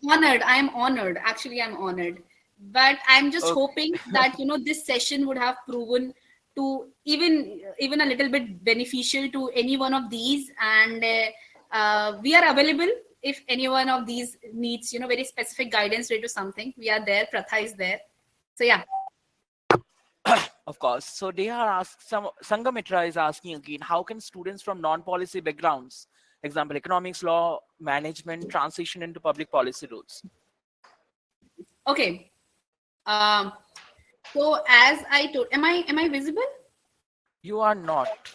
honored. I am honored. Actually, I'm honored. But I'm just Okay. hoping that this session would have proven to even a little bit beneficial to any one of these. And we are available if any one of these needs very specific guidance related to something. We are there. Pratha is there. So yeah. Of course. So they are Sangamitra is asking again, how can students from non-policy backgrounds, example economics, law, management, transition into public policy roles? Okay. So as I told, am I visible? You are not.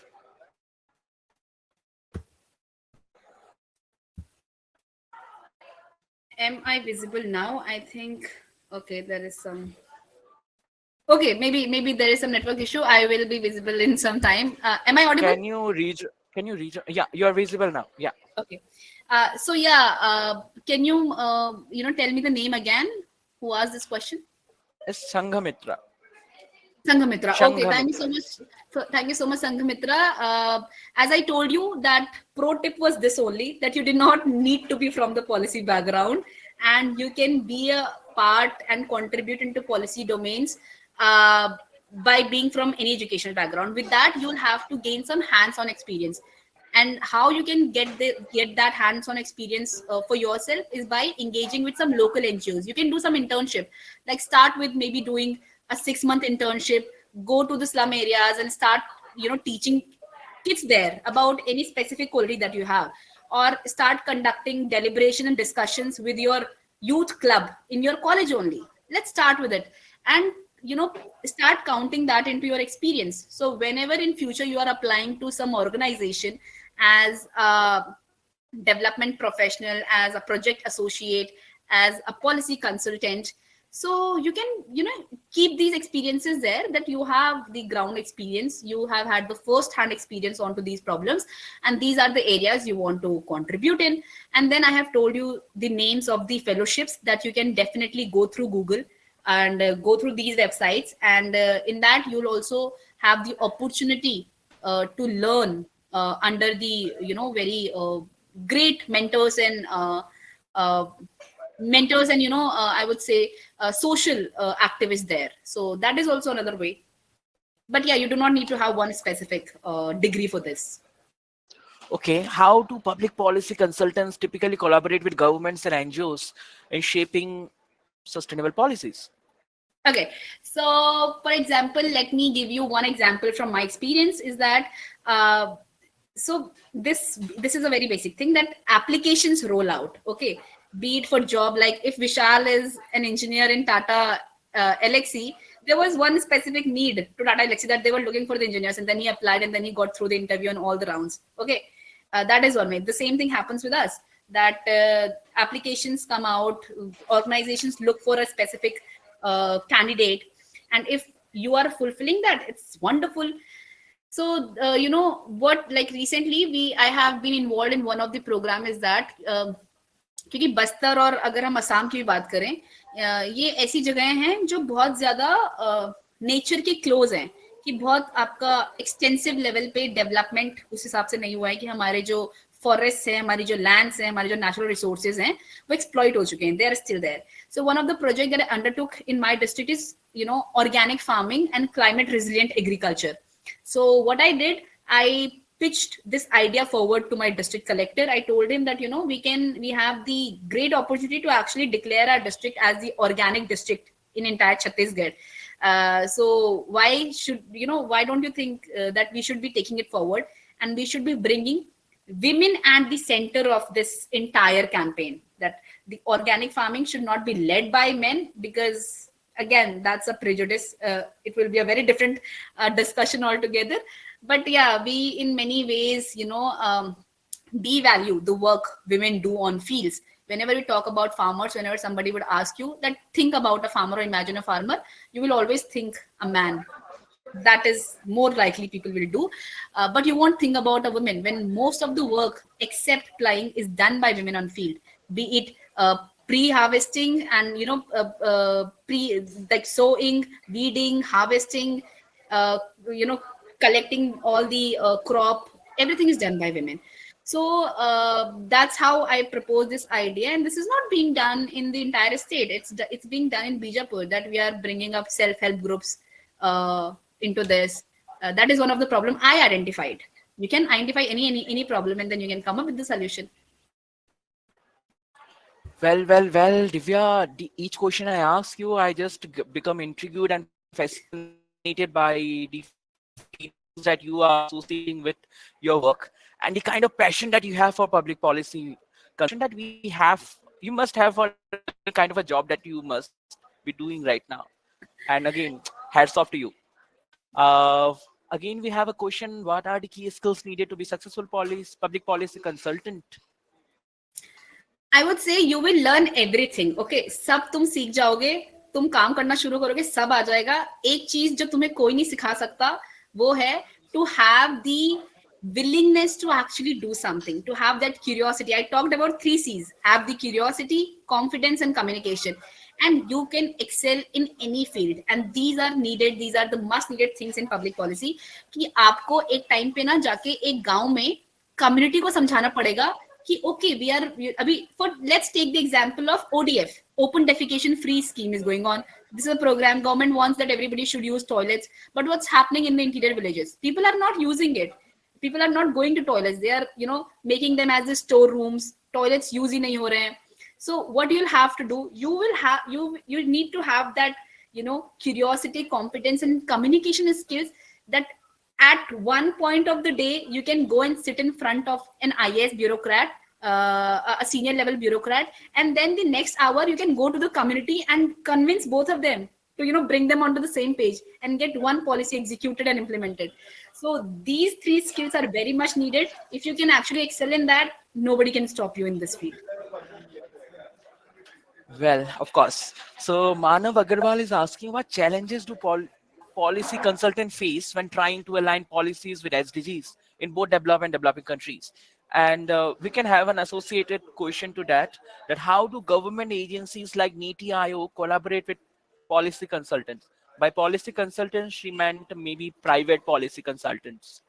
Am I visible now? I think, okay, there is some. Okay, maybe there is some network issue. I will be visible in some time. Am I audible? Can you read? Yeah, you are visible now. Yeah. Okay. So yeah, can you tell me the name again? Who asked this question? It's Sangamitra. Sanghamitra. Okay, thank you Sanghamitra. so much. Thank you so much, Sanghamitra. As I told you, that pro tip was this only, that you did not need to be from the policy background, and you can be a part and contribute into policy domains by being from any educational background. With that, you'll have to gain some hands-on experience. And how you can get that hands-on experience for yourself is by engaging with some local NGOs. You can do some internship, like start with maybe doing a 6-month internship, go to the slum areas and start teaching kids there about any specific quality that you have, or start conducting deliberation and discussions with your youth club in your college only. Let's start with it, and start counting that into your experience. So whenever in future you are applying to some organization as a development professional, as a project associate, as a policy consultant, so you can keep these experiences there, that you have the ground experience, you have had the first hand experience onto these problems, and these are the areas you want to contribute in. And then I have told you the names of the fellowships that you can definitely go through Google and go through these websites, and in that you'll also have the opportunity to learn under the very great mentors and I would say social activists there. So that is also another way. But yeah, you do not need to have one specific degree for this. Okay, how do public policy consultants typically collaborate with governments and NGOs in shaping sustainable policies? Okay, so for example, let me give you one example from my experience. Is that so this is a very basic thing, that applications roll out. Okay, be it for job, like if Vishal is an engineer in Tata Elxsi, there was one specific need to Tata Elxsi that they were looking for the engineers, and then he applied and then he got through the interview and all the rounds. Okay, that is one way. The same thing happens with us, that applications come out, organizations look for a specific candidate, and if you are fulfilling that, it's wonderful. So what, like recently I have been involved in one of the program is that क्योंकि बस्तर और अगर हम असम की भी बात करें, ये ऐसी जगहें हैं जो बहुत ज्यादा नेचर के क्लोज हैं, कि बहुत आपका एक्सटेंसिव लेवल पे डेवलपमेंट उस हिसाब से नहीं हुआ है, कि हमारे जो फॉरेस्ट है, हमारी जो लैंड्स हैं, हमारे जो नेचुरल रिसोर्सेज हैं, वो एक्सप्लॉइट हो चुके हैं, they are still there. So one of the project that I undertook in my district is organic farming and climate resilient agriculture. So what I did, I pitched this idea forward to my district collector. I told him that we have the great opportunity to actually declare our district as the organic district in entire Chhattisgarh. So why don't you think that we should be taking it forward, and we should be bringing women at the center of this entire campaign, that the organic farming should not be led by men, because again, that's a prejudice. It will be a very different discussion altogether. But yeah, we in many ways devalue the work women do on fields. Whenever we talk about farmers, whenever somebody would ask you that think about a farmer or imagine a farmer, you will always think a man. That is more likely people will do, but you won't think about a woman, when most of the work except ploughing is done by women on field, be it pre-harvesting and like sowing, weeding, harvesting, collecting all the crop, everything is done by women. So that's how I propose this idea, and this is not being done in the entire state. It's being done in Bijapur, that we are bringing up self-help groups into this. That is one of the problem I identified. You can identify any problem, and then you can come up with the solution. Well, Divya, each question I ask you, I just become intrigued and fascinated by the feelings that you are associating with your work, and the kind of passion that you have for public policy. Passion that you must have for the kind of a job that you must be doing right now. And again, hats off to you. Again, we have a question: what are the key skills needed to be successful public policy consultant? I would say you will learn everything. Okay, सब तुम सीख जाओगे, तुम काम करना शुरू करोगे, सब आ जाएगा. एक चीज जो तुम्हें कोई नहीं सिखा सकता, वो है to have the willingness to actually do something, to have that curiosity. I talked about 3 C's: have the curiosity, confidence, and communication. And you can excel in any field. And these are needed. These are the must needed things in public policy. कि आपको एक time पे ना जाके एक गांव में community को समझाना पड़ेगा कि okay, let's take the example of ODF, open defecation free scheme is going on. This is a program, government wants that everybody should use toilets, but what's happening in the interior villages? People are not using it. People are not going to toilets. They are making them as the storerooms. Toilets use ही नहीं हो रहे हैं. So what you'll have to do, you need to have that curiosity, competence, and communication skills, that at one point of the day you can go and sit in front of an IAS bureaucrat, a senior level bureaucrat, and then the next hour you can go to the community and convince both of them to bring them onto the same page and get one policy executed and implemented. So these 3 skills are very much needed. If you can actually excel in that, nobody can stop you in this field. Well, of course. So Manav Agarwal is asking, what challenges do policy consultants face when trying to align policies with SDGs in both developed and developing countries? And we can have an associated question to that how do government agencies like NITI Aayog collaborate with policy consultants? By policy consultants, she meant maybe private policy consultants.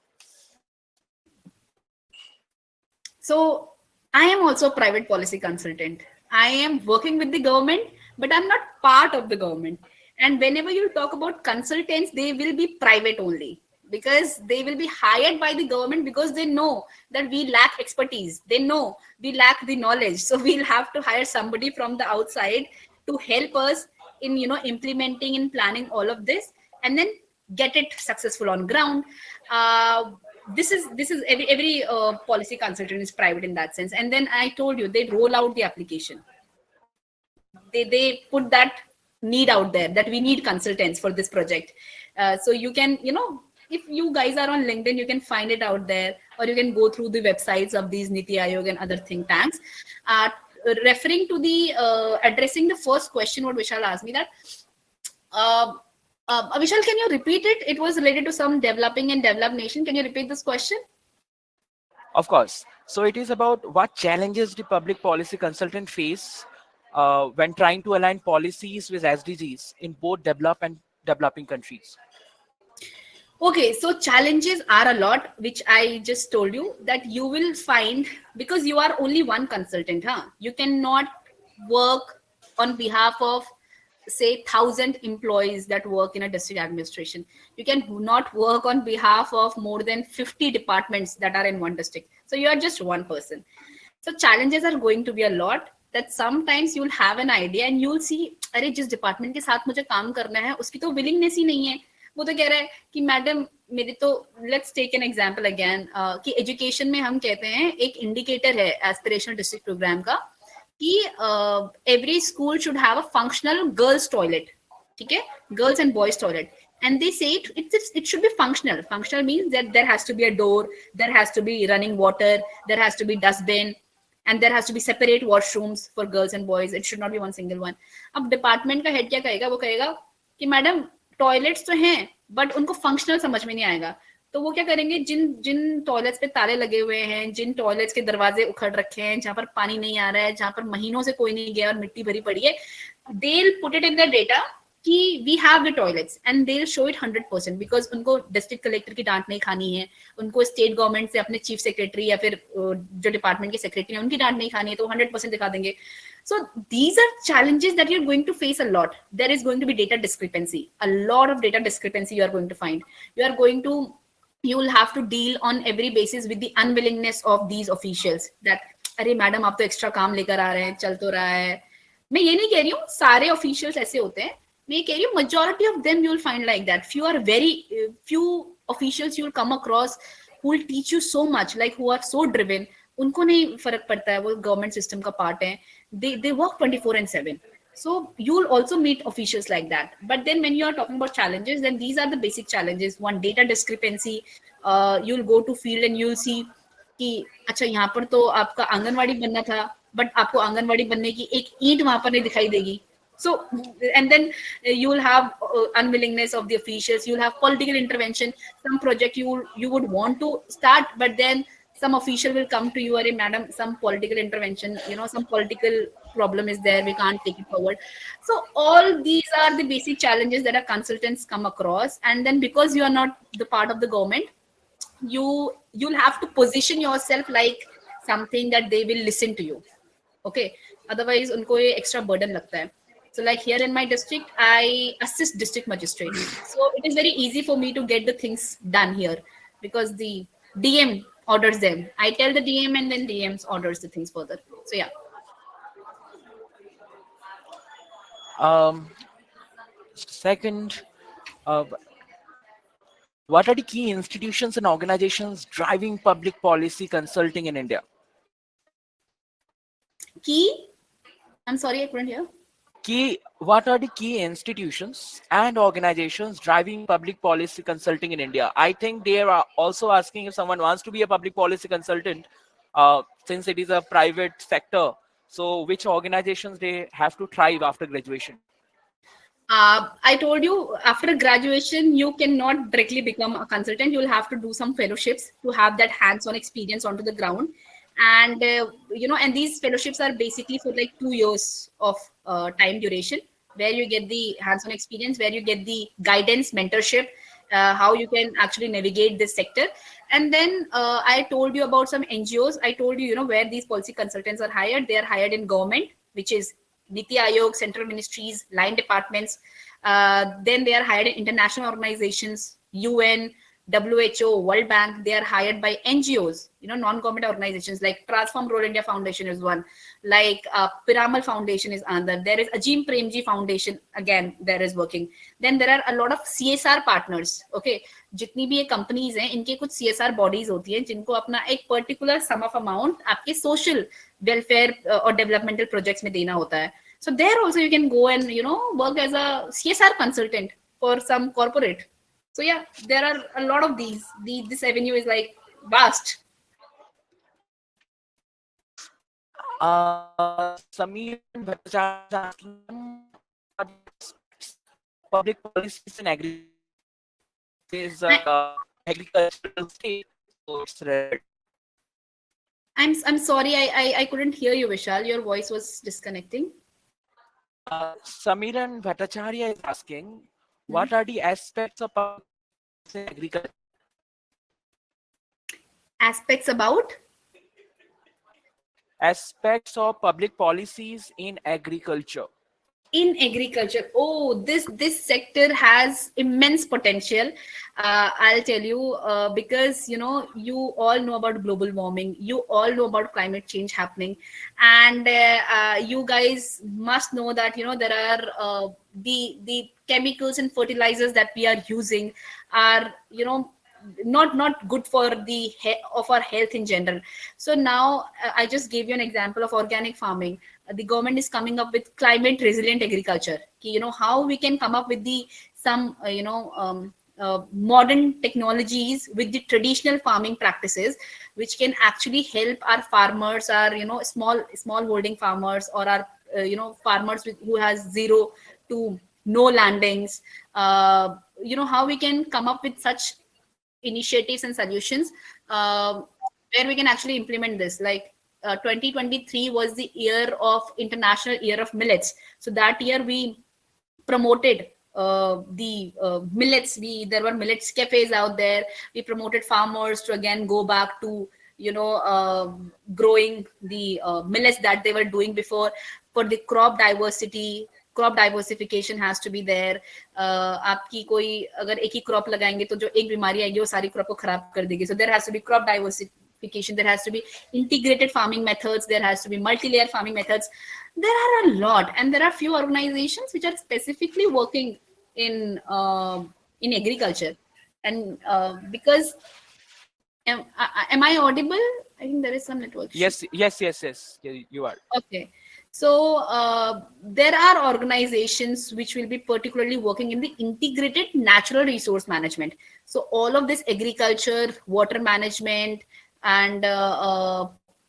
So I am also a private policy consultant. I am working with the government, but I'm not part of the government. And whenever you talk about consultants, they will be private only, because they will be hired by the government, because they know that we lack expertise. They know we lack the knowledge. So we'll have to hire somebody from the outside to help us in, implementing and planning all of this, and then get it successful on ground. This is every policy consultant is private in that sense. And then I told you, they roll out the application. They put that need out there that we need consultants for this project. So you can, if you guys are on LinkedIn, you can find it out there, or you can go through the websites of these NITI Aayog and other think tanks. Referring to the addressing the first question, what Vishal asked me, that Vishal, can you repeat it? It was related to some developing and developed nation. Can you repeat this question? Of course. So it is about what challenges the public policy consultant face when trying to align policies with SDGs in both developed and developing countries. Okay, so challenges are a lot, which I just told you that you will find because you are only one consultant, huh? You cannot work on behalf of say 1,000 employees that work in a district administration. You can not work on behalf of more than 50 departments that are in one district. So you are just one person. So challenges are going to be a lot that sometimes you'll have an idea and you'll see अरे जिस department के साथ मुझे काम करना है उसकी तो विलिंगनेस ही नहीं है. वो तो कह रहा है कि मैडम मेरी तो let's take an example again कि एजुकेशन में हम कहते हैं एक इंडिकेटर है एस्पिरेशनल डिस्ट्रिक्ट प्रोग्राम का कि every school should have a functional girls toilet. ठीक है, girls and boys toilet. And they say it should be functional. Functional means that there has to be a door, there has to be running water, there has to be dustbin, and there has to be separate washrooms for girls and boys. It should not be one single one. अब department का head क्या कहेगा? वो कहेगा कि madam toilets तो हैं but उनको फंक्शनल समझ में नहीं आएगा. तो वो क्या करेंगे, जिन जिन टॉयलेट्स पे ताले लगे हुए हैं, जिन टॉयलेट्स के दरवाजे उखड़ रखे हैं, जहां पर पानी नहीं आ रहा है, जहां पर महीनों से कोई नहीं गया और मिट्टी भरी पड़ी है, they will put it in the data कि we have the toilets and they will show it 100% because उनको डिस्ट्रिक्ट कलेक्टर की डांट नहीं खानी है, उनको स्टेट गवर्नमेंट से अपने चीफ सेक्रेटरी या फिर जो डिपार्टमेंट के सेक्रेटरी हैं उनकी डांट नहीं खानी है, तो 100% दिखा देंगे. So these are challenges that you're going to face a lot. There is going to be data discrepancy, a lot of data discrepancy you are going to find. You will have to deal on every basis with the unwillingness of these officials that अरे madam आप तो extra काम लेकर आ रहे हैं, चल तो रहा है. मैं ये नहीं कह रही हूँ सारे ऑफिशियल्स ऐसे होते हैं, मैं ये कह रही हूँ majority of them you will find like that. Few officials you will come across who will teach you so much, like who are so driven. उनको नहीं फर्क पड़ता है, वो गवर्नमेंट सिस्टम का पार्ट है. They work 24/7. So you'll also meet officials like that. But then when you are talking about challenges, then these are the basic challenges. One, data discrepancy. You'll go to field and you'll see कि अच्छा यहाँ पर तो आपका आंगनवाड़ी बनना था but आपको आंगनवाड़ी बनने की एक ईंट वहां पर नहीं दिखाई देगी. So and then you will have unwillingness of the officials. You'll have political intervention. Some project you would want to start, but then some official will come to you, "Arey madam, some political intervention, some political problem is there, we can't take it forward." So all these are the basic challenges that our consultants come across, and then because you are not the part of the government, you'll have to position yourself like something that they will listen to you. Okay, otherwise unko ye extra burden lagta hai. So like here in my district, I assist district magistrate. So it is very easy for me to get the things done here because the DM orders them. I tell the DM and then DMs orders the things further. So yeah. Second, uh, what are the key institutions and organizations driving public policy consulting in India? Key? I'm sorry, I couldn't hear. What are the key institutions and organizations driving public policy consulting in India? I think they are also asking if someone wants to be a public policy consultant, since it is a private sector. So which organizations they have to thrive after graduation? I told you after graduation, you cannot directly become a consultant. You'll have to do some fellowships to have that hands-on experience onto the ground. And, and these fellowships are basically for like 2 years of time duration, where you get the hands-on experience, where you get the guidance, mentorship, how you can actually navigate this sector. And then I told you about some NGOs. I told you, where these policy consultants are hired. They are hired in government, which is Niti Aayog, central ministries, line departments. Then they are hired in international organizations, UN, WHO, World Bank. They are hired by NGOs, non-government organizations like Transform Rural India Foundation is one, like Piramal Foundation is another. There is Ajim Premji Foundation, again, there is working. Then there are a lot of CSR partners, okay. जितनी भी ये companies हैं इनके कुछ CSR bodies होती हैं जिनको अपना एक पर्टिकुलर सम ऑफ अमाउंट आपके सोशल वेलफेयर और डेवलपमेंटल प्रोजेक्ट्स में देना होता है. So there also you can go and work as a CSR consultant for some corporate. So yeah, there are a lot of these. This avenue is like vast. Samir Bhattacharya, public policies in agriculture is I, agricultural state, so it's relevant. I'm sorry, I couldn't hear you, Vishal. Your voice was disconnecting. Samiran Bhattacharya is asking, Hmm. what are the aspects of public policy in agriculture? Aspects about Aspects of public policies in agriculture. in agriculture. Oh, this sector has immense potential. I'll tell you, because you all know about global warming, you all know about climate change happening, and you guys must know that there are the chemicals and fertilizers that we are using are not good for the of our health in general. So now I just gave you an example of organic farming. The government is coming up with climate resilient agriculture. How we can come up with the some modern technologies with the traditional farming practices, which can actually help our farmers, our small holding farmers, or our farmers who has zero to no landings. How we can come up with such initiatives and solutions, where we can actually implement this. Like 2023 was the year of International Year of Millets. So that year we promoted the millets. There were millets cafes out there. We promoted farmers to again go back to growing the millets that they were doing before. For the crop diversity, crop diversification has to be there. आपकी कोई अगर एक ही crop लगाएंगे तो जो एक बीमारी आएगी वो सारी क्रॉप को खराब कर देगी. So there has to be crop diversification, there has to be integrated farming methods, there has to be multi-layer farming methods. There are a lot, and there are few organizations which are specifically working in agriculture. And because am I audible? I think there is some network issue. Yes. You are. Okay. So there are organizations which will be particularly working in the integrated natural resource management. So all of this agriculture, water management, and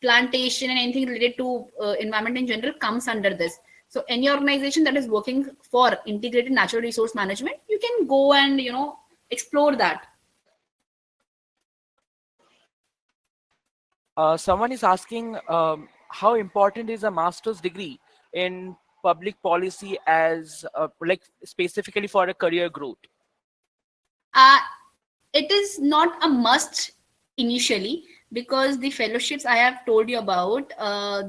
plantation and anything related to environment in general comes under this. So any organization that is working for integrated natural resource management, you can go and explore that. Someone is asking, how important is a master's degree in public policy as like specifically for a career growth? Uh, it is not a must initially, because the fellowships I have told you about,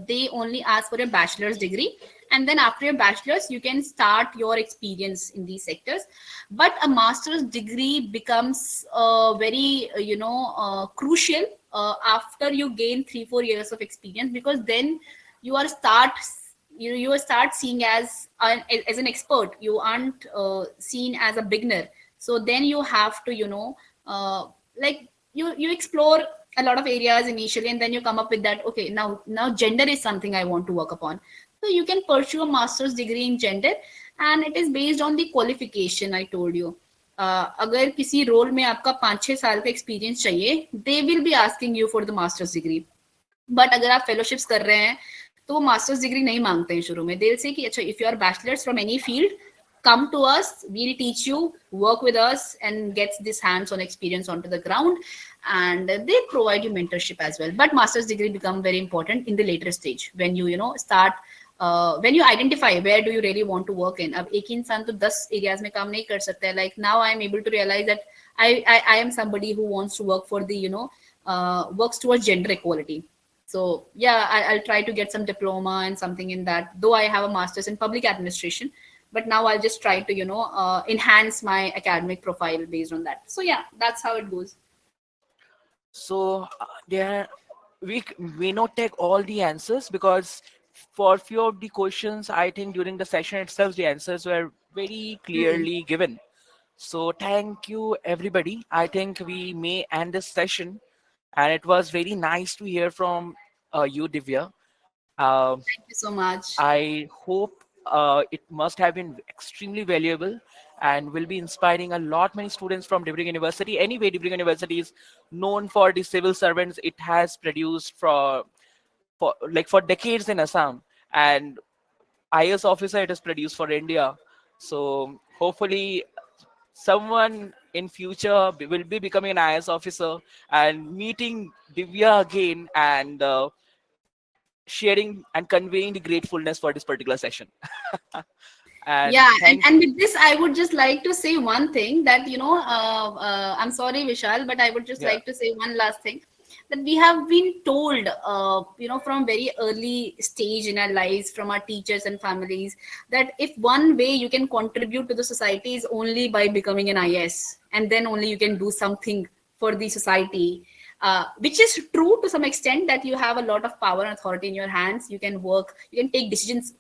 they only ask for a bachelor's degree, and then after your bachelor's you can start your experience in these sectors. But a master's degree becomes very crucial after you gain 3-4 years of experience, because then you are start you start seeing as an expert. You aren't seen as a beginner. So then you have to like you explore a lot of areas initially, and then you come up with that, okay, now gender is something I want to work upon. So you can pursue a master's degree in gender, and it is based on the qualification I told you. अगर किसी role में आपका 5-6 साल का experience चाहिए, they will be asking you for the masters degree. But अगर आप fellowships कर रहे हैं तो वो मास्टर्स डिग्री नहीं मांगते हैं शुरू में. दे विल से कि अच्छा, if you are bachelors from any field, come to us, we'll teach you, work with us, and get this hands-on experience onto the ground, and they provide you mentorship as well. But master's degree become very important in the later stage, when you start when you identify where do you really want to work in. अब एक ही इंसान तो 10 areas में काम नहीं कर सकता है. Like now I am able to realize that I am somebody who wants to work for the works towards gender equality. So yeah, I'll try to get some diploma and something in that, though I have a master's in public administration. But now I'll just try to enhance my academic profile based on that. So yeah, that's how it goes. So there we may not take all the answers, because for few of the questions I think during the session itself the answers were very clearly given. So thank you everybody. I think we may end this session, and it was very nice to hear from you, Divya. Thank you so much. I hope it must have been extremely valuable and will be inspiring a lot many students from Dibrugarh University. Anyway, Dibrugarh University is known for the civil servants it has produced for decades in Assam, and IS officer it has produced for India. So hopefully someone in future will be becoming an IS officer and meeting Divya again and sharing and conveying the gratefulness for this particular session. And Yeah, thank and with this, I would just like to say one thing that, I'm sorry, Vishal, but I would just yeah, like to say one last thing that we have been told, from very early stage in our lives, from our teachers and families, that if one way you can contribute to the society is only by becoming an IS, and then only you can do something for the society. Which is true to some extent, that you have a lot of power and authority in your hands. You can work, you can take decisions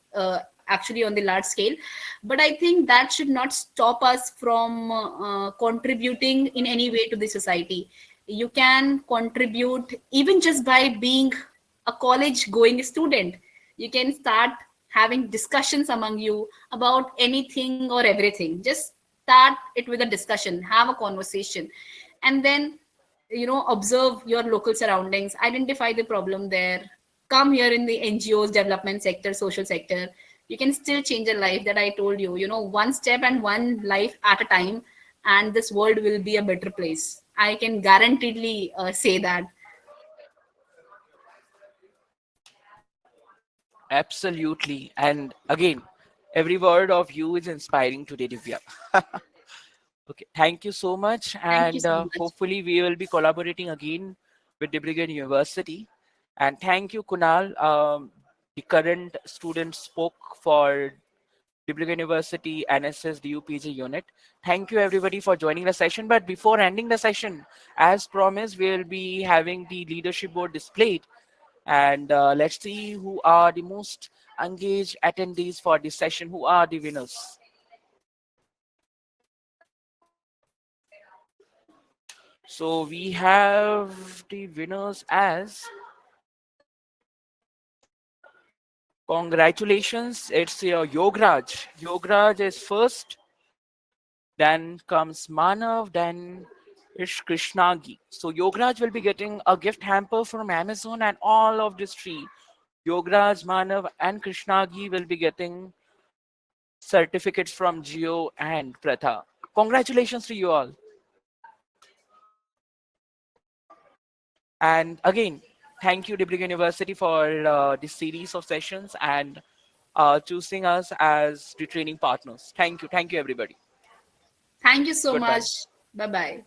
actually on the large scale. But I think that should not stop us from contributing in any way to the society. You can contribute even just by being a college going student. You can start having discussions among you about anything or everything. Just start it with a discussion, have a conversation, and then observe your local surroundings, identify the problem there, come here in the NGOs, development sector, social sector. You can still change a life, that I told you, one step and one life at a time, and this world will be a better place. I can guaranteedly say that. absolutely. And again, every word of you is inspiring today, Divya. Okay, thank you so much. Thank you And so much. hopefully, we will be collaborating again with Dibrugarh University. And thank you, Kunal. The current student spoke for Dibrugarh University NSS DUPG unit. Thank you, everybody, for joining the session. But before ending the session, as promised, we'll be having the leadership board displayed. And let's see who are the most engaged attendees for this session, who are the winners. So we have the winners as congratulations. It's Yograj. Yograj is first. Then comes Manav. Then is Krishnagi. So Yograj will be getting a gift hamper from Amazon, and all of this three, Yograj, Manav, and Krishnagi will be getting certificates from Geo and Pratha. Congratulations to you all. And again, thank you, Dibrugarh University, for this series of sessions and choosing us as the training partners. Thank you. Thank you, everybody. Thank you so Goodbye. much. Bye bye.